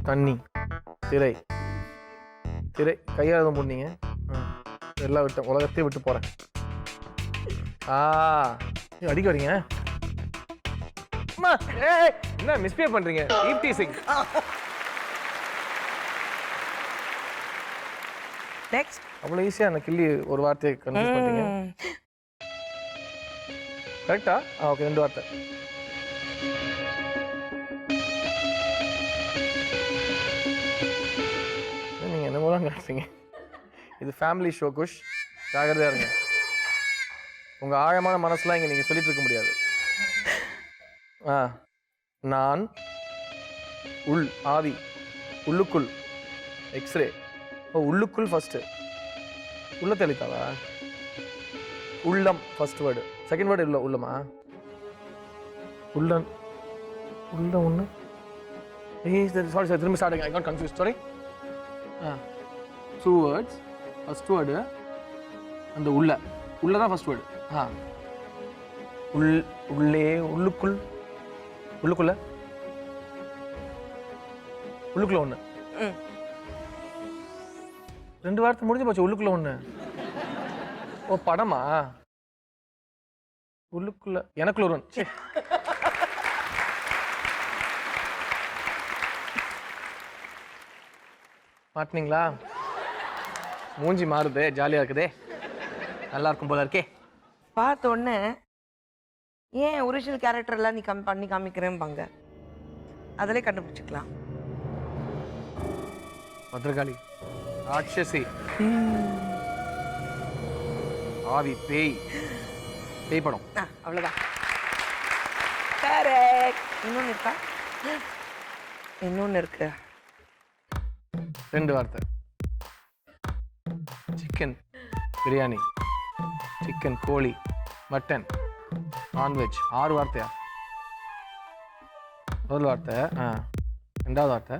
தண்ணி, திரை, திரை கையால் தான் போனீங்க. எல்லாம் விட்டேன், உலகத்தையே விட்டு போறேன். அடிக்க வரீங்க அம்மா ஏய் என்ன மிஸ்பிஹேவ் பண்றீங்க ஈப் டீசிங் நெக்ஸ்ட் அவ்வளவு ஈஸியா அந்த கிள்ளி ஒரு வார்த்தையை கன்ஃபியூஸ் பண்ணிட்டீங்க கரெக்டா ஓகே 2 வார்த்தை நீங்க என்னமோ தான் காட்டுறீங்க இது ஃபேமிலி ஷோ குஷ் ஜாகிரதையா இருங்க உங்க ஆழமான மனசுலாம் இங்க நீங்க சொல்லிட்டு இருக்க முடியாது நான் உள் ஆவி உள்ளுக்குள் எக்ஸ்ரே ஓ உள்ளுக்குள் ஃபர்ஸ்ட் உள்ள தெளித்தாவா உள்ளம் ஃபர்ஸ்ட் வேர்டு செகண்ட் வேர்டு இல்லை உள்ளமா உள்ளம் உள்ள ஒன்று சாரி சார் திரும்ப start I got confuse sorry 2 words first word அந்த உள்ள தான் ஃபர்ஸ்ட் வேர்டு உள்ளே உள்ளுக்குள்ள ஒன்று 2 வார்த்தை முடிஞ்சு போச்சு உள்ளுக்குள்ள ஒன்று ஓ படமா உள்ளுக்குள்ள எனக்குள்ள ஒரு ஒன்று மாட்டினீங்களா மூஞ்சி மாறுதே ஜாலியா இருக்குதே நல்லா இருக்கும் போல இருக்கே பார்த்த உடனே ஏன் ஒரிஜினல் கேரக்டர்லாம் நீ பண்ணி காமிக்கிறேன்பாங்க அதிலே கண்டுபிடிச்சிக்கலாம் பத்ரகாளி ராட்சசி ஆவி பேய் படம் அவ்வளோதான் கரெக்ட் இன்னொன்று இருக்கா இன்னொன்று இருக்கு 2 வார்த்தை சிக்கன் பிரியாணி சிக்கன் கோழி மட்டன் நான்வெஜ் 6 வார்த்தையா முதல் வார்த்தை ரெண்டாவது வார்த்தை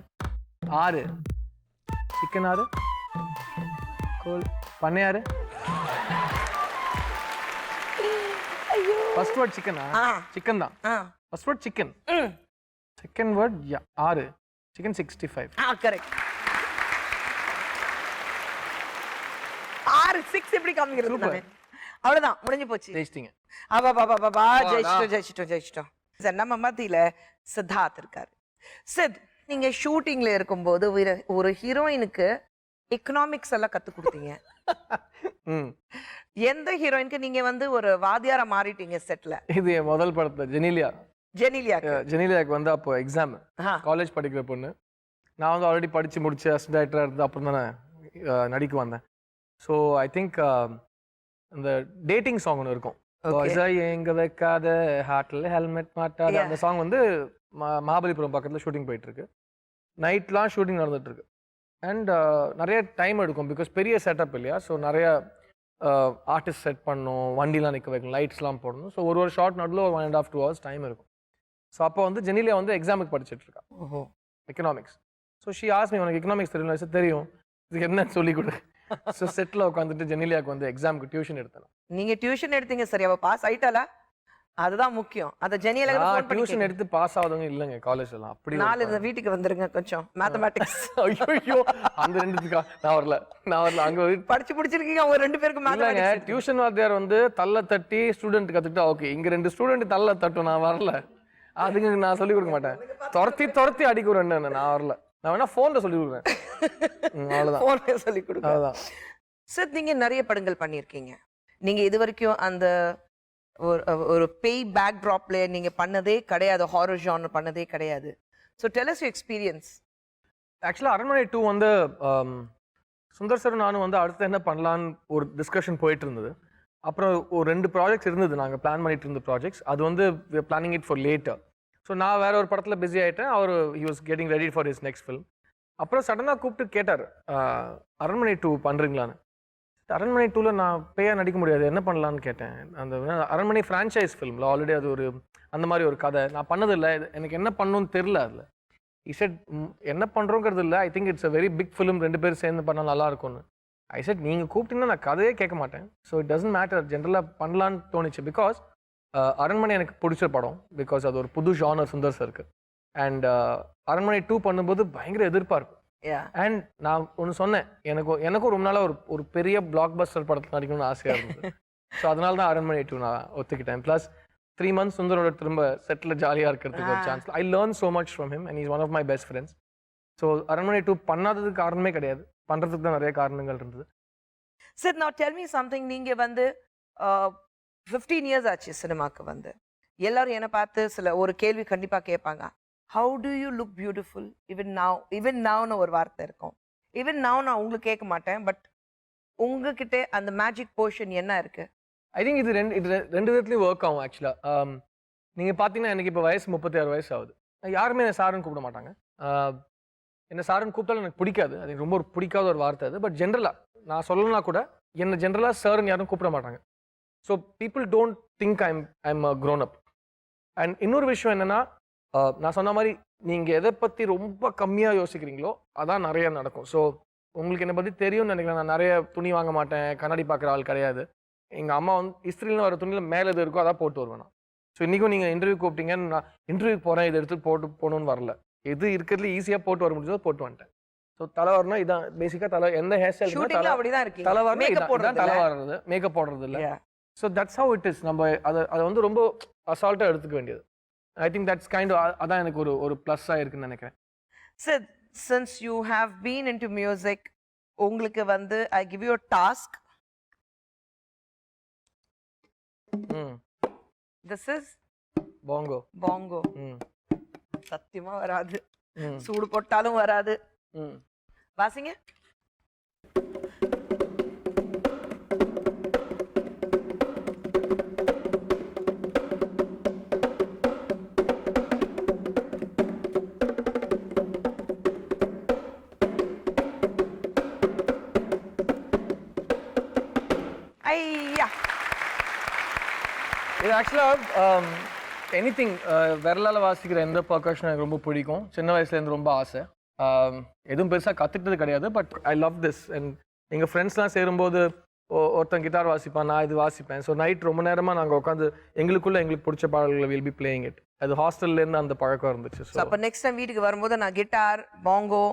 6 சிக்கன் 6 கோழி பண்ணை 6 ஃபர்ஸ்ட் வேர்ட் சிக்கனா சிக்கன் தான் first word chicken second word 6 chicken 65 correct 6 6 எப்படி காமிக்கிறது நானு அவ்வளவுதான் முடிஞ்சு போச்சு ஜெயிச்சிட்டீங்க ஜெயிச்சிட்டோம் சார் நம்ம மத்தியில சித்தார்த் இருக்காரு சித் நீங்க ஷூட்டிங்ல இருக்கும்போது ஒரு ஹீரோயினுக்கு எக்கனாமிக்ஸ் எல்லாம் கத்து கொடுத்தீங்க எந்த ஹீரோயினுக்கு நீங்க வந்து ஒரு வாத்தியாரா மாறிட்டீங்க செட்ல இது என் முதல் படத்துல ஜெனிலியாக்கு வந்து அப்போ எக்ஸாம் காலேஜ் படிக்கிற பொண்ணு நான் வந்து ஆல்ரெடி படிச்சு முடிச்சு அசிஸ்டன்ட் டைரக்டரா இருந்து அப்புறம் தானே நடிக்க வந்தேன் ஸோ ஐ திங்க் இந்த டேட்டிங் சாங் ஒன்று இருக்கும் எங்க வைக்காத ஹார்ட்ல ஹெல்மெட் மாட்டாத அந்த சாங் வந்து மகாபலிபுரம் பக்கத்துல ஷூட்டிங் போயிட்டு இருக்கு நைட்லாம் ஷூட்டிங் நடந்துட்டு இருக்கு அண்ட் நிறைய டைம் எடுக்கும் பிகாஸ் பெரிய செட்டப் இல்லையா ஸோ நிறைய ஆர்டிஸ்ட் செட் பண்ணணும் வண்டிலாம் நிற்க வைக்கணும் லைட்ஸ்லாம் போடணும் ஸோ ஒரு ஷார்ட் நடுவில் ஒரு 1.5 to 2 hours டைம் இருக்கும் ஸோ அப்போ வந்து ஜெனிலியா வந்து எக்ஸாமுக்கு படிச்சுட்டு இருக்கா economics so she as me உனக்கு எக்கனாமிக்ஸ் தெரியும் தெரியும் இதுக்கு என்னன்னு சொல்லி கொடு ஸோ செட்டில் உட்காந்துட்டு ஜெனிலியாவுக்கு வந்து எக்ஸாமுக்கு டியூஷன் எடுத்தேன் நீங்க டியூஷன் எடுத்தீங்க சரி அவ பாஸ் ஆயிட்டாளா அதுதான் முக்கியம் அத ஜெனிலியா டியூஷன் எடுத்து பாஸ் ஆகாதவங்க இல்லைங்க காலேஜ்லாம் அப்படி நாலு இந்த வீட்டுக்கு வந்துருங்க கொஞ்சம் மேத்தமேட்டிக்ஸ் ஐயோ அந்த ரெண்டுத்துக்கா நான் வரல அங்க படிச்சு பிடிச்சிருக்கீங்க அவங்க 2 பேருக்கு மேத்தமேட்டிக்ஸ் டியூஷன் வாத்தியார் வந்து தள்ள தட்டி ஸ்டூடெண்ட் கத்துக்கிட்டா ஓகே இங்க 2 ஸ்டூடெண்ட் தள்ள தட்டும் நான் வரல அதுக்கு நான் சொல்லி கொடுக்க மாட்டேன் துரத்தி அடிக்கிறேன் நான் வரல நான் வேணா போன்ல சொல்லி கொடுக்குறேன் அவ்வளவுதான் போன்ல சொல்லி கொடுக்குறேன் அவ்வளவுதான் சார் நீங்க நிறைய படங்கள் பண்ணிருக்கீங்க நீங்க இது வரைக்கும் அந்த ஒரு பேய் பேக் ட்ராப்ல நீங்க பண்ணதே கிடையாது ஹாரர் ஜானர் பண்ணதே கிடையாது so tell us your experience ஆக்சுவலாக அரண்மனை 2 வந்து சுந்தர் சார் நானும் வந்து அடுத்து என்ன பண்ணலான்னு ஒரு டிஸ்கஷன் போயிட்டு இருந்தது அப்புறம் ஒரு 2 ப்ராஜெக்ட்ஸ் இருந்தது நாங்கள் பிளான் பண்ணிட்டு இருந்த ப்ராஜெக்ட்ஸ் அது வந்து planning it for later so நான் வேற ஒரு படத்தில் பிஸி ஆகிட்டேன் அவர் he was getting ready for his next film அப்புறம் சடனாக கூப்பிட்டு கேட்டார் அரண்மனை 2 பண்ணுறீங்களான்னு அரண்மனை 2ல நான் பேயா நடிக்க முடியாது என்ன பண்ணலான்னு கேட்டேன் அந்த அரண்மனை ஃப்ரான்ச்சைஸ் ஃபிலிமில் ஆல்ரெடி அது ஒரு அந்த மாதிரி ஒரு கதை நான் பண்ணதில்லை எனக்கு என்ன பண்ணணும்னு தெரில அதில் இசட் என்ன பண்ணுறோங்கிறது இல்லை I think it's a very big film 2 பேர் சேர்ந்து பண்ணால் நல்லா இருக்கும்னு ஐ செட் நீங்கள் கூப்பிட்டீங்கன்னா நான் கதையே கேட்க மாட்டேன் ஸோ இட் டசன்ட் மேட்டர் ஜென்ரலாக பண்ணலான்னு தோணுச்சு பிகாஸ் அரண்மனை எனக்கு பிடிச்ச படம் பிகாஸ் அது ஒரு புது ஜானர் சுந்தர் சாருக்கு அண்ட் அரண்மனை 2 பண்ணும்போது பயங்கர எதிர்பார்ப்பு அண்ட் நான் ஒன்று சொன்னேன் எனக்கும் ரொம்ப நாளாக ஒரு பெரிய பிளாக் பஸ்டர் படத்தில் நடிக்கணும்னு ஆசையாக இருந்தது ஸோ அதனால தான் அரண்மனை 2 நான் ஒத்துக்கிட்டேன் ப்ளஸ் 3 months சுந்தரோட திரும்ப செட்டில் ஜாலியாக இருக்கிறதுக்கு ஒரு chance. I learn so much from him and is one of my best friends. So Aranmanai 2 பண்ணாததுக்கு காரணமே கிடையாது, பண்ணுறதுக்கு தான் நிறைய காரணங்கள் இருந்தது. Sir now tell me something. நீங்க வந்து 15 இயர்ஸ் ஆச்சு சினிமாக்கு வந்து. எல்லாரும் என்ன பார்த்து ஒரு கேள்வி கண்டிப்பா கேட்பாங்க. How to you look beautiful even nowன்னு ஒரு வார்த்தை இருக்கும். even now நான் உங்களுக்கு கேட்க மாட்டேன், பட் உங்ககிட்ட அந்த மேஜிக் போர்ஷன் என்ன இருக்கு? ஐ திங்க் இது ரெண்டு விதத்துலையும் ஒர்க் ஆகும் ஆக்சுவலாக. நீங்கள் பார்த்தீங்கன்னா எனக்கு இப்போ வயசு 36 வயசு ஆகுது. யாருமே என்னை சாருன்னு கூப்பிட மாட்டாங்க. என்ன சாருன்னு கூப்பிட்டாலும் எனக்கு பிடிக்காது, அது ரொம்ப ஒரு பிடிக்காத ஒரு வார்த்தை அது. பட் ஜென்ரலாக நான் சொல்லணும்னா கூட என்னை ஜென்ரலாக சார்ன்னு யாரும் கூப்பிட மாட்டாங்க. So people don't think I'm grown up. And இன்னொரு விஷயம் என்னென்னா, நான் சொன்ன மாதிரி நீங்கள் எதை பற்றி ரொம்ப கம்மியாக யோசிக்கிறீங்களோ அதான் நிறைய நடக்கும். ஸோ உங்களுக்கு என்னை பற்றி தெரியும்னு நினைக்கிறேன். நான் நிறைய துணி வாங்க மாட்டேன், கண்ணாடி பார்க்குற ஆள் கிடையாது. எங்கள் அம்மா வந்து இஸ்திரியில் வர துணியில் மேலே எது இருக்கோ அதான் போட்டு வருவேன் நான். ஸோ இன்றைக்கும் நீங்கள் இன்டர்வியூ கூப்பிட்டீங்கன்னு நான் இன்டர்வியூக்கு போகிறேன், இதை எடுத்து போகணுன்னு வரல. எது இருக்கிறதுல ஈஸியாக போட்டு வர முடிஞ்சதோ போட்டு வந்துட்டேன். ஸோ தலை வரணும் இதான் பேசிக்காக. தலை எந்த ஹேர் ஸ்டைல் அப்படிதான் இருக்கு. தலை வரணும், தலை வர்றது, மேக்கப் போடுறது இல்லை. So that's how it is. நம்ம அதை வந்து ரொம்ப அசால்ட்டாக எடுத்துக்க வேண்டியது. ஐ திங்க் தட்ஸ் கைண்ட் அதான் எனக்கு ஒரு ப்ளஸ்ஸாக இருக்குன்னு நினைக்கிறேன். Sir since you have been into music, உங்களுக்கு வந்து I give you a task. This is bongo. சத்தியமா வராது, சூடு போட்டாலும் வராது. வாசிங்க. ஐயா, இது ஆக்சுவலாக எனிதிங் விரலால் வாசிக்கிற எந்த பர்கஷன் எனக்கு ரொம்ப பிடிக்கும். சின்ன வயசுலேருந்து ரொம்ப ஆசை. எதுவும் பெருசாக கற்றுக்கிட்டது கிடையாது, but I love this. And எங்கள் ஃப்ரெண்ட்ஸ்லாம் சேரும்போது ஒருத்தன் கிட்டார் வாசிப்பான், நான் இது வாசிப்பேன். ஸோ நைட் ரொம்ப நேரமாக நாங்கள் உட்காந்து எங்களுக்கு பிடிச்ச பாடல்களை வில் பி பிளேயிங் இட். அது ஹாஸ்டல்லேருந்து அந்த பழக்கம் இருந்துச்சு. ஸோ அப்போ நெக்ஸ்ட் டைம் வீட்டுக்கு வரும்போது நான் கிட்டார், பாங்கோ,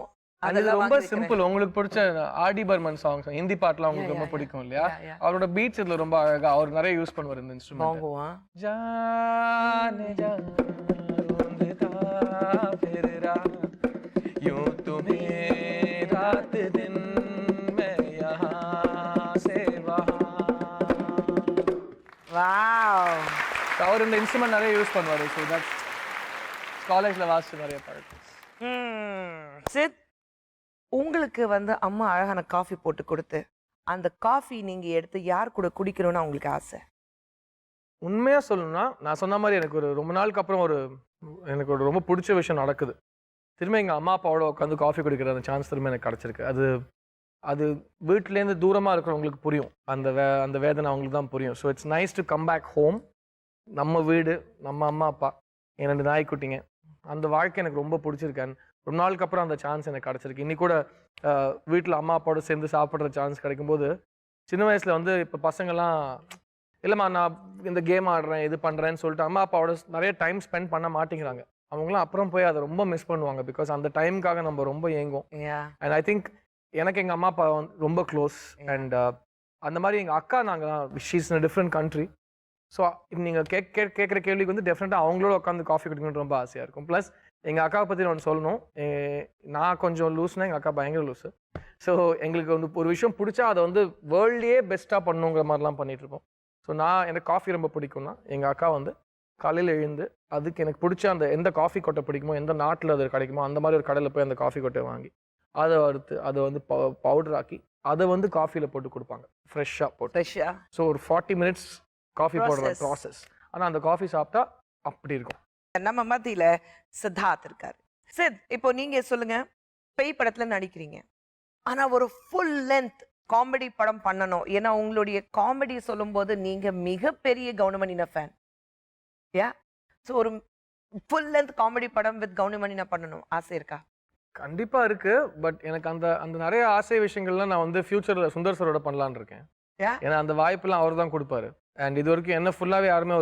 அது ரொம்ப சிம்பிள். உங்களுக்கு பிடிச்ச ஆர்.டி. பர்மன் சாங்ஸ், ஹிந்தி பாட்டுலாம் உங்களுக்கு ரொம்ப பிடிக்கும் இல்லையா? அவரோட பீட்ஸ் இதுல ரொம்ப அழகா, அவர் நிறைய யூஸ் பண்ணுவார் இந்த இன்ஸ்ட்ருமெண்ட். அவர் இந்த இன்ஸ்ட்ருமெண்ட் நிறைய யூஸ் பண்ணுவார். ஸோ தட்ஸ் காலேஜ்ல வாசிச்சு நிறைய பழக்கம். உங்களுக்கு வந்து அம்மா அழகான காஃபி போட்டு கொடுத்து அந்த காஃபி நீங்க எடுத்து யார் கூட குடிக்கணும்னு உங்களுக்கு ஆசை? உண்மையா சொல்லணும்னா, நான் சொன்ன மாதிரி எனக்கு ரொம்ப நாளுக்கு அப்புறம் எனக்கு ரொம்ப பிடிச்ச விஷயம் நடக்குது. திரும்ப எங்கள் அம்மா அப்பாவோட உட்காந்து காஃபி குடிக்கிற அந்த சான்ஸ் திரும்ப எனக்கு கிடச்சிருக்கு. அது வீட்டிலேருந்து தூரமாக இருக்கிறவங்களுக்கு புரியும், அந்த வேதனை அவங்களுக்கு தான் புரியும். So it's nice to come back home. நம்ம வீடு, நம்ம அம்மா அப்பா, என் 2 நாய்க்குட்டிங்க, அந்த வாழ்க்கை எனக்கு ரொம்ப பிடிச்சிருக்கேன். ரொம்ப நாளுக்கு அப்புறம் அந்த சான்ஸ் எனக்கு கிடச்சிருக்கு. இன்னி கூட வீட்டில் அம்மா அப்பாவோட சேர்ந்து சாப்பிட்ற சான்ஸ் கிடைக்கும்போது, சின்ன வயசில் வந்து இப்போ பசங்கள்லாம் இல்லைம்மா நான் இந்த கேம் ஆடுறேன் இது பண்ணுறேன்னு சொல்லிட்டு அம்மா அப்பாவோட நிறைய டைம் ஸ்பெண்ட் பண்ண மாட்டேங்கிறாங்க. அவங்களாம் அப்புறம் போய் அதை ரொம்ப மிஸ் பண்ணுவாங்க. பிகாஸ் அந்த டைமுக்காக நம்ம ரொம்ப ஏங்கும். அண்ட் ஐ திங்க் எனக்கு எங்கள் அம்மா அப்பா வந்து ரொம்ப க்ளோஸ். அண்ட் அந்த மாதிரி எங்கள் அக்கா, நாங்கள் she's in different country. So நீங்கள் கேட்குற கேள்விக்கு வந்து டெஃபினட்டாக அவங்களோட உட்காந்து காஃபி குடிக்கணும்னு ரொம்ப ஆசையாக இருக்கும். ப்ளஸ் எங்கள் அக்காவை பற்றி நான் ஒன்று சொல்லணும். நான் கொஞ்சம் லூஸ்னா, எங்கள் அக்கா பயங்கர லூஸு. ஸோ எங்களுக்கு வந்து ஒரு விஷயம் பிடிச்சா அதை வந்து வேர்ல்ட்லேயே பெஸ்ட்டாக பண்ணுங்கிற மாதிரிலாம் பண்ணிகிட்ருக்கோம். ஸோ எனக்கு காஃபி ரொம்ப பிடிக்கும்னா, எங்கள் அக்கா வந்து காலையில் எழுந்து அதுக்கு எனக்கு பிடிச்ச அந்த எந்த காஃபி கொட்டை பிடிக்குமோ, எந்த நாட்டில் அது கிடைக்குமோ அந்த மாதிரி ஒரு கடையில் போய் அந்த காஃபி கொட்டையை வாங்கி அதை வறுத்து அதை வந்து பவுடர் ஆக்கி அதை வந்து காஃபியில் போட்டு கொடுப்பாங்க, ஃப்ரெஷ்ஷாக போட்டு. ஸோ ஒரு 40 மினிட்ஸ் காஃபி போடுற ப்ராசஸ். ஆனால் அந்த காஃபி சாப்பிட்டா அப்படி இருக்கும். நம்ம மத்தியில சித்தார்த் இருக்காரு. சார், இப்போ நீங்க சொல்லுங்க, பேய் படத்துல நடிக்கிறீங்க, ஆனா ஒரு ஃபுல் லென்த் காமெடி படம் பண்ணணும். ஏன்னா உங்களுடைய காமெடி சொல்லும் போது நீங்க மிகப்பெரிய கவுண்டமணின ஃபேன். ஸோ ஒரு ஃபுல் லென்த் காமெடி படம் வித் கவுண்டமணினா பண்ணணும் ஆசை இருக்கா? கண்டிப்பா இருக்கு. பட் எனக்கு அந்த நிறைய ஆசை விஷயங்கள்லாம் நான் வந்து ஃபியூச்சர்ல சுந்தர் சரோட பண்ணலான்னு இருக்கேன். ஏன்னா அந்த வாய்ப்பெல்லாம் அவர் தான் கொடுப்பாரு. அண்ட் இது வரைக்கும் என்ன ஃபுல்லாவே யாருமே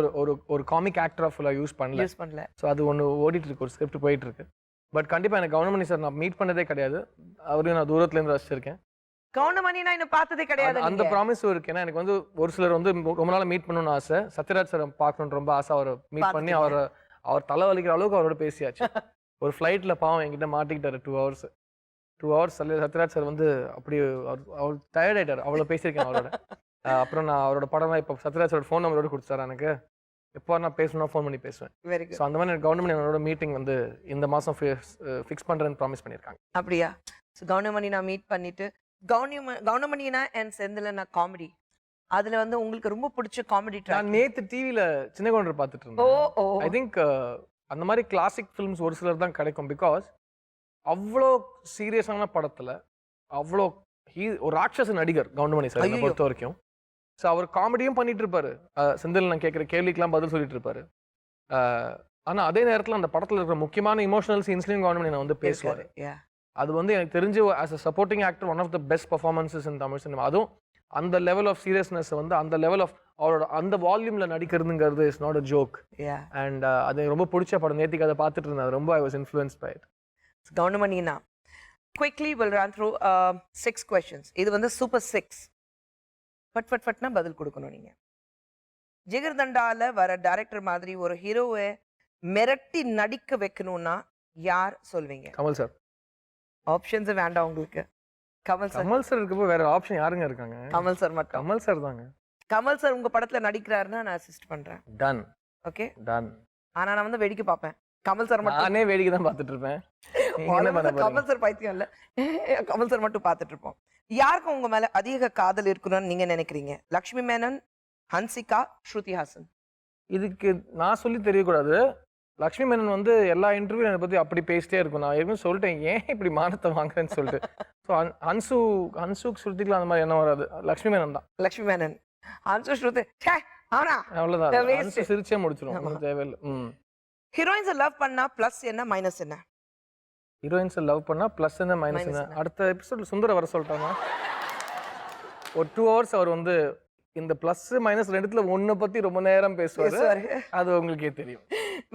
ஒரு காமிக் ஆக்டரா ஃபுல்லா யூஸ் பண்ணல. ஸோ அது ஒன்று ஓடிட்டு இருக்கு, ஒரு ஸ்கிரிப்ட் போயிட்டு இருக்கு. பட் கண்டிப்பா எனக்கு கவுண்டமணி சார் நான் மீட் பண்ணதே கிடையாது. அவரையும் நான் தூரத்துலேருந்து ரசிச்சிருக்கேன். கவுண்டமணினா இன்னும் பார்த்ததே கிடையாது அந்த ப்ராமிஸும் இருக்கு. ஏன்னா எனக்கு வந்து ஒரு சிலர் வந்து ரொம்ப நாள் மீட் பண்ணணும்னு ஆசை. சத்யராஜ் சார் பார்க்கணும்னு ரொம்ப ஆசை. அவரை மீட் பண்ணி அவர் தலை வலிக்கிற அளவுக்கு அவரோட பேசியாச்சு. ஒரு ஃப்ளைட்ல பாவம் என்கிட்ட மாட்டிக்கிட்டாரு 2 hours. 2 hours சத்யராஜ் சார் வந்து அப்படி அவர் டயர்ட் ஆயிட்டார். அவ்வளோ பேசியிருக்கேன் அவரோட. அப்புறம் நான் அவரோட படம்லாம் இப்போ சத்யராஜ் சாரோட ஃபோன் நம்பரோட கொடுத்தாரு எனக்கு. எப்போ நான் பேசணும்னா ஃபோன் பண்ணி பேசுவேன். Very good. ஸோ அந்த மாதிரி கவர்மெண்ட் என்னோட மீட்டிங் வந்து இந்த மாதம் ஃபிக்ஸ் பண்ணுறேன்னு ப்ராமிஸ் பண்ணியிருக்காங்க. அப்படியா? ஸோ கவுண்டமணி நான் மீட் பண்ணிட்டு கவுண்டமணினா அண்ட் செந்திலனா காமெடி, அதுல வந்து உங்களுக்கு ரொம்ப பிடிச்ச காமெடி ட்ராக்? நான் நேத்து டிவில சின்ன கவுண்டர் பார்த்துட்டு ஓ இருந்தேன். ஓ ஐ திங்க் அந்த மாதிரி கிளாசிக் ஃபிலிம்ஸ் ஒரு சிலர் தான் கிடைக்கும். பிகாஸ் அவ்வளோ சீரியஸான படத்துல அவ்வளோ ஒரு ராட்சச நடிகர் கவுண்டமணி சார் என்னை பொறுத்த வரைக்கும். ஸோ அவர் காமெடியும் பண்ணிட்டு இருப்பாரு. செந்தில் நான் கேட்குற கேள்விக்கெல்லாம் பதில் சொல்லிட்டு இருப்பாரு. ஆனா அதே நேரத்துல அந்த படத்துல இருக்கிற முக்கியமான இமோஷனல் சீன்ஸ்லயும் கவுண்டமணி நான் வந்து பேசுவாரு. அது வந்து எனக்கு தெரிஞ்சு as a supporting actor one of the best performances in Tamil cinema. அதுவும் அந்த லெவல் ஆஃப் சீரியஸ்னஸ் வந்து அந்த லெவல் ஆஃப் அவரோட அந்த வால்யூம்ல நடிக்கிறதுங்கிறது is not a joke. And அது ரொம்ப பிடிச்ச படம். நேத்திக்கு அதை பார்த்துட்டு இருந்தேன். ரொம்ப I was influenced by it. கவுண்டமணினா quickly will run through 6 questions. இது வந்து சூப்பர் 6. ஃபட்னா பதில் கொடுக்கணும் நீங்க. ஜிகர்தண்டால வர டைரக்டர் மாதிரி ஒரு ஹீரோவை மிரட்டி நடிக்க வைக்கணும்னா யார் சொல்வீங்க? கமல் சார். ஆப்ஷன்ஸ் வேண்டாம் உங்களுக்கு. கமல் சார் இருக்கப்போ வேற ஆப்ஷன் யாருங்க இருக்காங்க? கமல் சார் மட்டும். கமல் சார் தாங்க. கமல் சார் உங்க படத்துல நடிக்கிறாருன்னா நான் அசிஸ்ட் பண்றேன். டன். Okay done. ஆனா நான் வந்து வேடிக்கை பார்ப்பேன். கமல் சார் மட்டும். நானே வேடிக்கை தான் பார்த்துட்டு இருப்பேன். கமல் சார் பைத்தியம் இல்ல, கமல் சார் மட்டும் பார்த்துட்டு இருப்போம். யாருக்கு உங்க மேல அதிக காதல் இருக்கணும்னு நீங்க நினைக்கிறீங்க? லக்ஷ்மி மேனன், ஹன்சிகா, ஸ்ருதி ஹாசன்? இதுக்கு நான் சொல்லி தெரியக்கூடாது. லக்ஷ்மி மேனன் வந்து எல்லா இன்டர்வியூ என்னை பத்தி அப்படி பேசிட்டே இருக்கும். நான் எதுவும் சொல்லிட்டேன் ஏன் இப்படி மானத்தை வாங்குறேன்னு சொல்லிட்டு. ஸோ ஹன்சுக்கு ஸ்ருதிக்குலாம் அந்த மாதிரி என்ன வராது. லக்ஷ்மி மேனன் தான். லக்ஷ்மி மேனன், ஹன்சு, ஸ்ருதி அவ்வளவுதான். ஹன்சு சிரிச்சே முடிச்சிடும். தேவையில்லை. ஹீரோயின்ஸ் லவ் பண்ணா பிளஸ் என்ன மைனஸ் என்ன? ஹீரோயின்ஸ் லவ் பண்ணா பிளஸ் என்ன மைனஸ் என்ன? அடுத்த எபிசோட்ல சுந்தர வர சொல்லிட்டாங்க. ஒரு 2 hours அவர் வந்து இந்த பிளஸ் மைனஸ் ரெண்டுத்துல ஒன்ன பத்தி ரொம்ப நேரம் பேசுவாரு. அது உங்களுக்கே தெரியும்.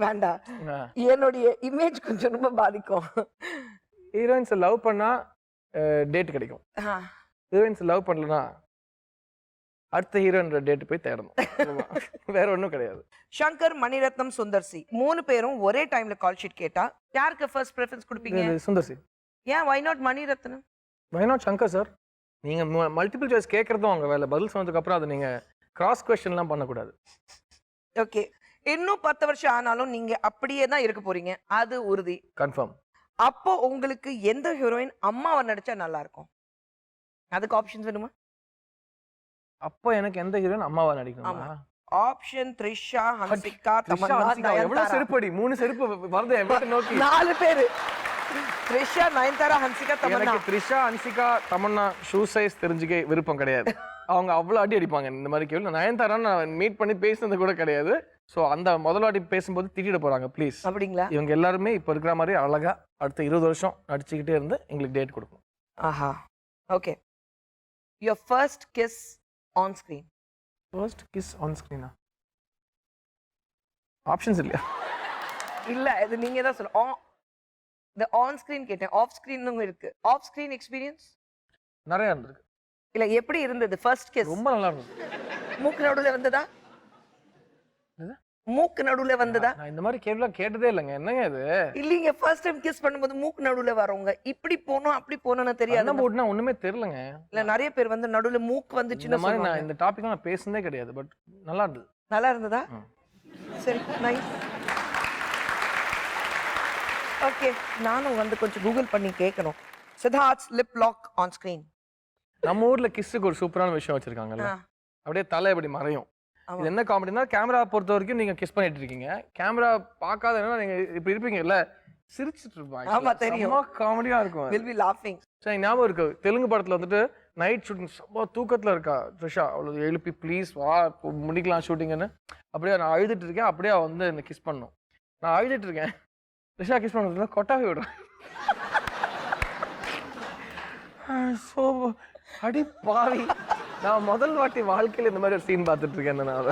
வேண்டாம், என்னுடைய இமேஜ் கொஞ்சம் ரொம்ப பாதிக்கும். ஹீரோயின்ஸ் லவ் பண்ணா டேட் கிடைக்கும். ஹீரோயின்ஸ் லவ் பண்ணலனா அடுத்த ஹீரோன்ற டேட் போய் தேடணும். வேற ஒன்றும் கிடையாது. சங்கர், மணிரத்னம், சுந்தர் சி 3 பேரும் ஒரே டைம்ல கால் ஷீட் கேட்டா யாருக்கு ஃபர்ஸ்ட் பிரெஃபரன்ஸ் கொடுப்பீங்க? சுந்தர் சி. ஏன் why not Mani Ratnam? Why not Shankar sir? நீங்க மல்டிபிள் சாய்ஸ் கேட்கறதும் அவங்க வேலை. பதில் சொன்னதுக்கு அப்புறம் அதை நீங்க கிராஸ் கொஸ்டின்லாம் பண்ணக்கூடாது. ஓகே, இன்னும் 10 வருஷம் ஆனாலும் நீங்க அப்படியே தான் இருக்க போறீங்க, அது உறுதி? கன்ஃபார்ம். அப்போ உங்களுக்கு எந்த ஹீரோயின் அம்மாவை நடிச்சா நல்லா இருக்கும்? அதுக்கு ஆப்ஷன்ஸ் வேணுமா? அப்போ எனக்கு எந்த ஹீரோயின் அம்மாவா நடிக்கணுமா? ஆப்ஷன் த்ரிஷா, ஹன்சிகா, தமன்னா, எவ்வளவு செருப்படி 3 செருப்பு வரது எவ்வளவு நோக்கி 4 பேரு. த்ரிஷா, நயன்தாரா, ஹன்சிகா, தமன்னா. எனக்கு த்ரிஷா, ஹன்சிகா, தமன்னா ஷூ சைஸ் தெரிஞ்சுக்க விருப்பம் கிடையாது. அவங்க அவ்வளவு அடி அடிப்பாங்க இந்த மாதிரி கேள்வி. நயன்தாரா நான் மீட் பண்ணி பேசினது கூட கிடையாது. ஸோ அந்த முதல் வாட்டி பேசும்போது திட்டிட போறாங்க. ப்ளீஸ். அப்படிங்களா? இவங்க எல்லாருமே இப்போ இருக்கிற மாதிரி அழகா அடுத்த 20 வருஷம் நடிச்சுக்கிட்டே இருந்து எங்களுக்கு டேட் கொடுக்கணும். ஆஹா, okay. Your first kiss on screen. First kiss on ஸ்கிரீனா? ஆப்ஷன்ஸ் இல்லையா? இல்ல, இது நீங்க தான் சொல்லணும். the on screen கேட்டேன், ஆஃப் ஸ்கிரீனும் இருக்கு. ஆஃப் ஸ்கிரீன் எக்ஸ்பீரியன்ஸ் நிறைய இருந்திருக்கு. இல்ல, எப்படி இருந்தது ஃபர்ஸ்ட் கிஸ்? ரொம்ப நல்லா இருந்தது. மூக்கு நடுவுல வந்ததா? மூக்கு நடுவுல வந்ததா? நான் இந்த மாதிரி கேள்விலாம் கேட்டதே இல்லைங்க. என்னங்க இது? இல்லீங்க, ஃபர்ஸ்ட் டைம் கிஸ் பண்ணும்போது மூக்கு நடுவுல வரவங்க இப்படி போணும் அப்படி போணும்னு தெரியாது. என்ன போட்னா ஒண்ணுமே தெரியலங்க. இல்ல, நிறைய பேர் வந்து நடுவுல மூக்கு வந்துச்சுன்னு இந்த மாதிரி நான் இந்த டாபிக் நான் பேசுனதே கிடையாது. பட் நல்லா இருந்தது. நல்லா இருந்ததா? சரி, நைஸ். ஓகே, நானும் வந்து கொஞ்சம் கூகுள் பண்ணி கேட்கணும். Siddharth lip lock on screen. நம்ம ஊர்ல கிஸ்ஸுக்கு ஒரு சூப்பரான விஷயம் வச்சிருக்காங்கல்ல, அப்படியே தலை இப்படி மறையும். இது என்ன காமெடினா, கேமரா பொறுத்த வரைக்கும் நீங்க கிஸ் பண்ணிட்டு இருக்கீங்க, கேமரா பார்க்காதனா நீங்க இப்படி இருப்பீங்கல்ல, சிரிச்சிட்டு இருப்பாங்க. ஆமா, தெரியும். காமெடியா இருக்கும். will be laughing. சரி, ஞாபகம் இருக்கு தெலுங்கு படத்துல வந்துட்டு நைட் ஷூட்டிங் ரொம்ப தூக்கத்துல இருக்கா த்ரிஷா. அவ்வளவு எழுப்பி ப்ளீஸ் வா முடிக்கலாம் ஷூட்டிங்னு. அப்படியே நான் அழுதுட்டு இருக்கேன். அப்படியே வந்து என்ன கிஸ் பண்ணும். நான் அழுதுட்டு இருக்கேன். த்ரிஷா கிஸ் பண்ணுறதுல கொட்டாவி விடுறேன். அடி பாவி, நான் முதல் வாட்டி வாழ்க்கையில இந்த மாதிரி ஒரு சீன் பார்த்துட்டு இருக்கேன். நான்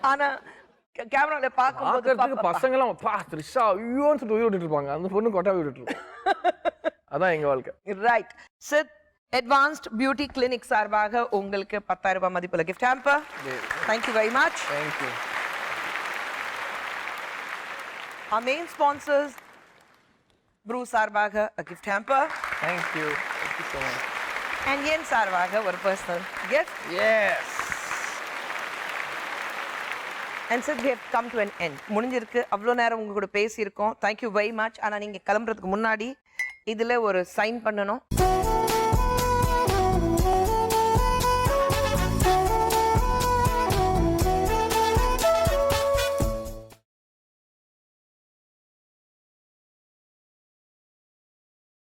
ஆனா கேமரால பாக்கும்போது பசங்க எல்லாம் பா த்ரிஷா ஐயோன்னு சொல்லிட்டு உயிர் விட்டுட்டு இருப்பாங்க. அந்த பொண்ணு கொட்டாவி விட்டுட்டு அதான் எங்கள் வாழ்க்கை. Right. Sid advanced beauty clinic சார்பாக உங்களுக்கு 10,000 ரூபாய் மதிப்புள்ள gift hamper. Thank you very much. Thank you. Our main sponsors, Brew சார்பாக a gift hamper. Thank you so much. And Yen சார்பாக ஒரு personal gift. Yes. And Sid, we have come to an end. முடிஞ்சிருக்கு. அவ்வளோ நேரம் உங்க கூட பேசியிருக்கோம். Thank you very much. ஆனால் நீங்கள் கிளம்புறதுக்கு முன்னாடி இதில் ஒரு சைன் பண்ணணும்.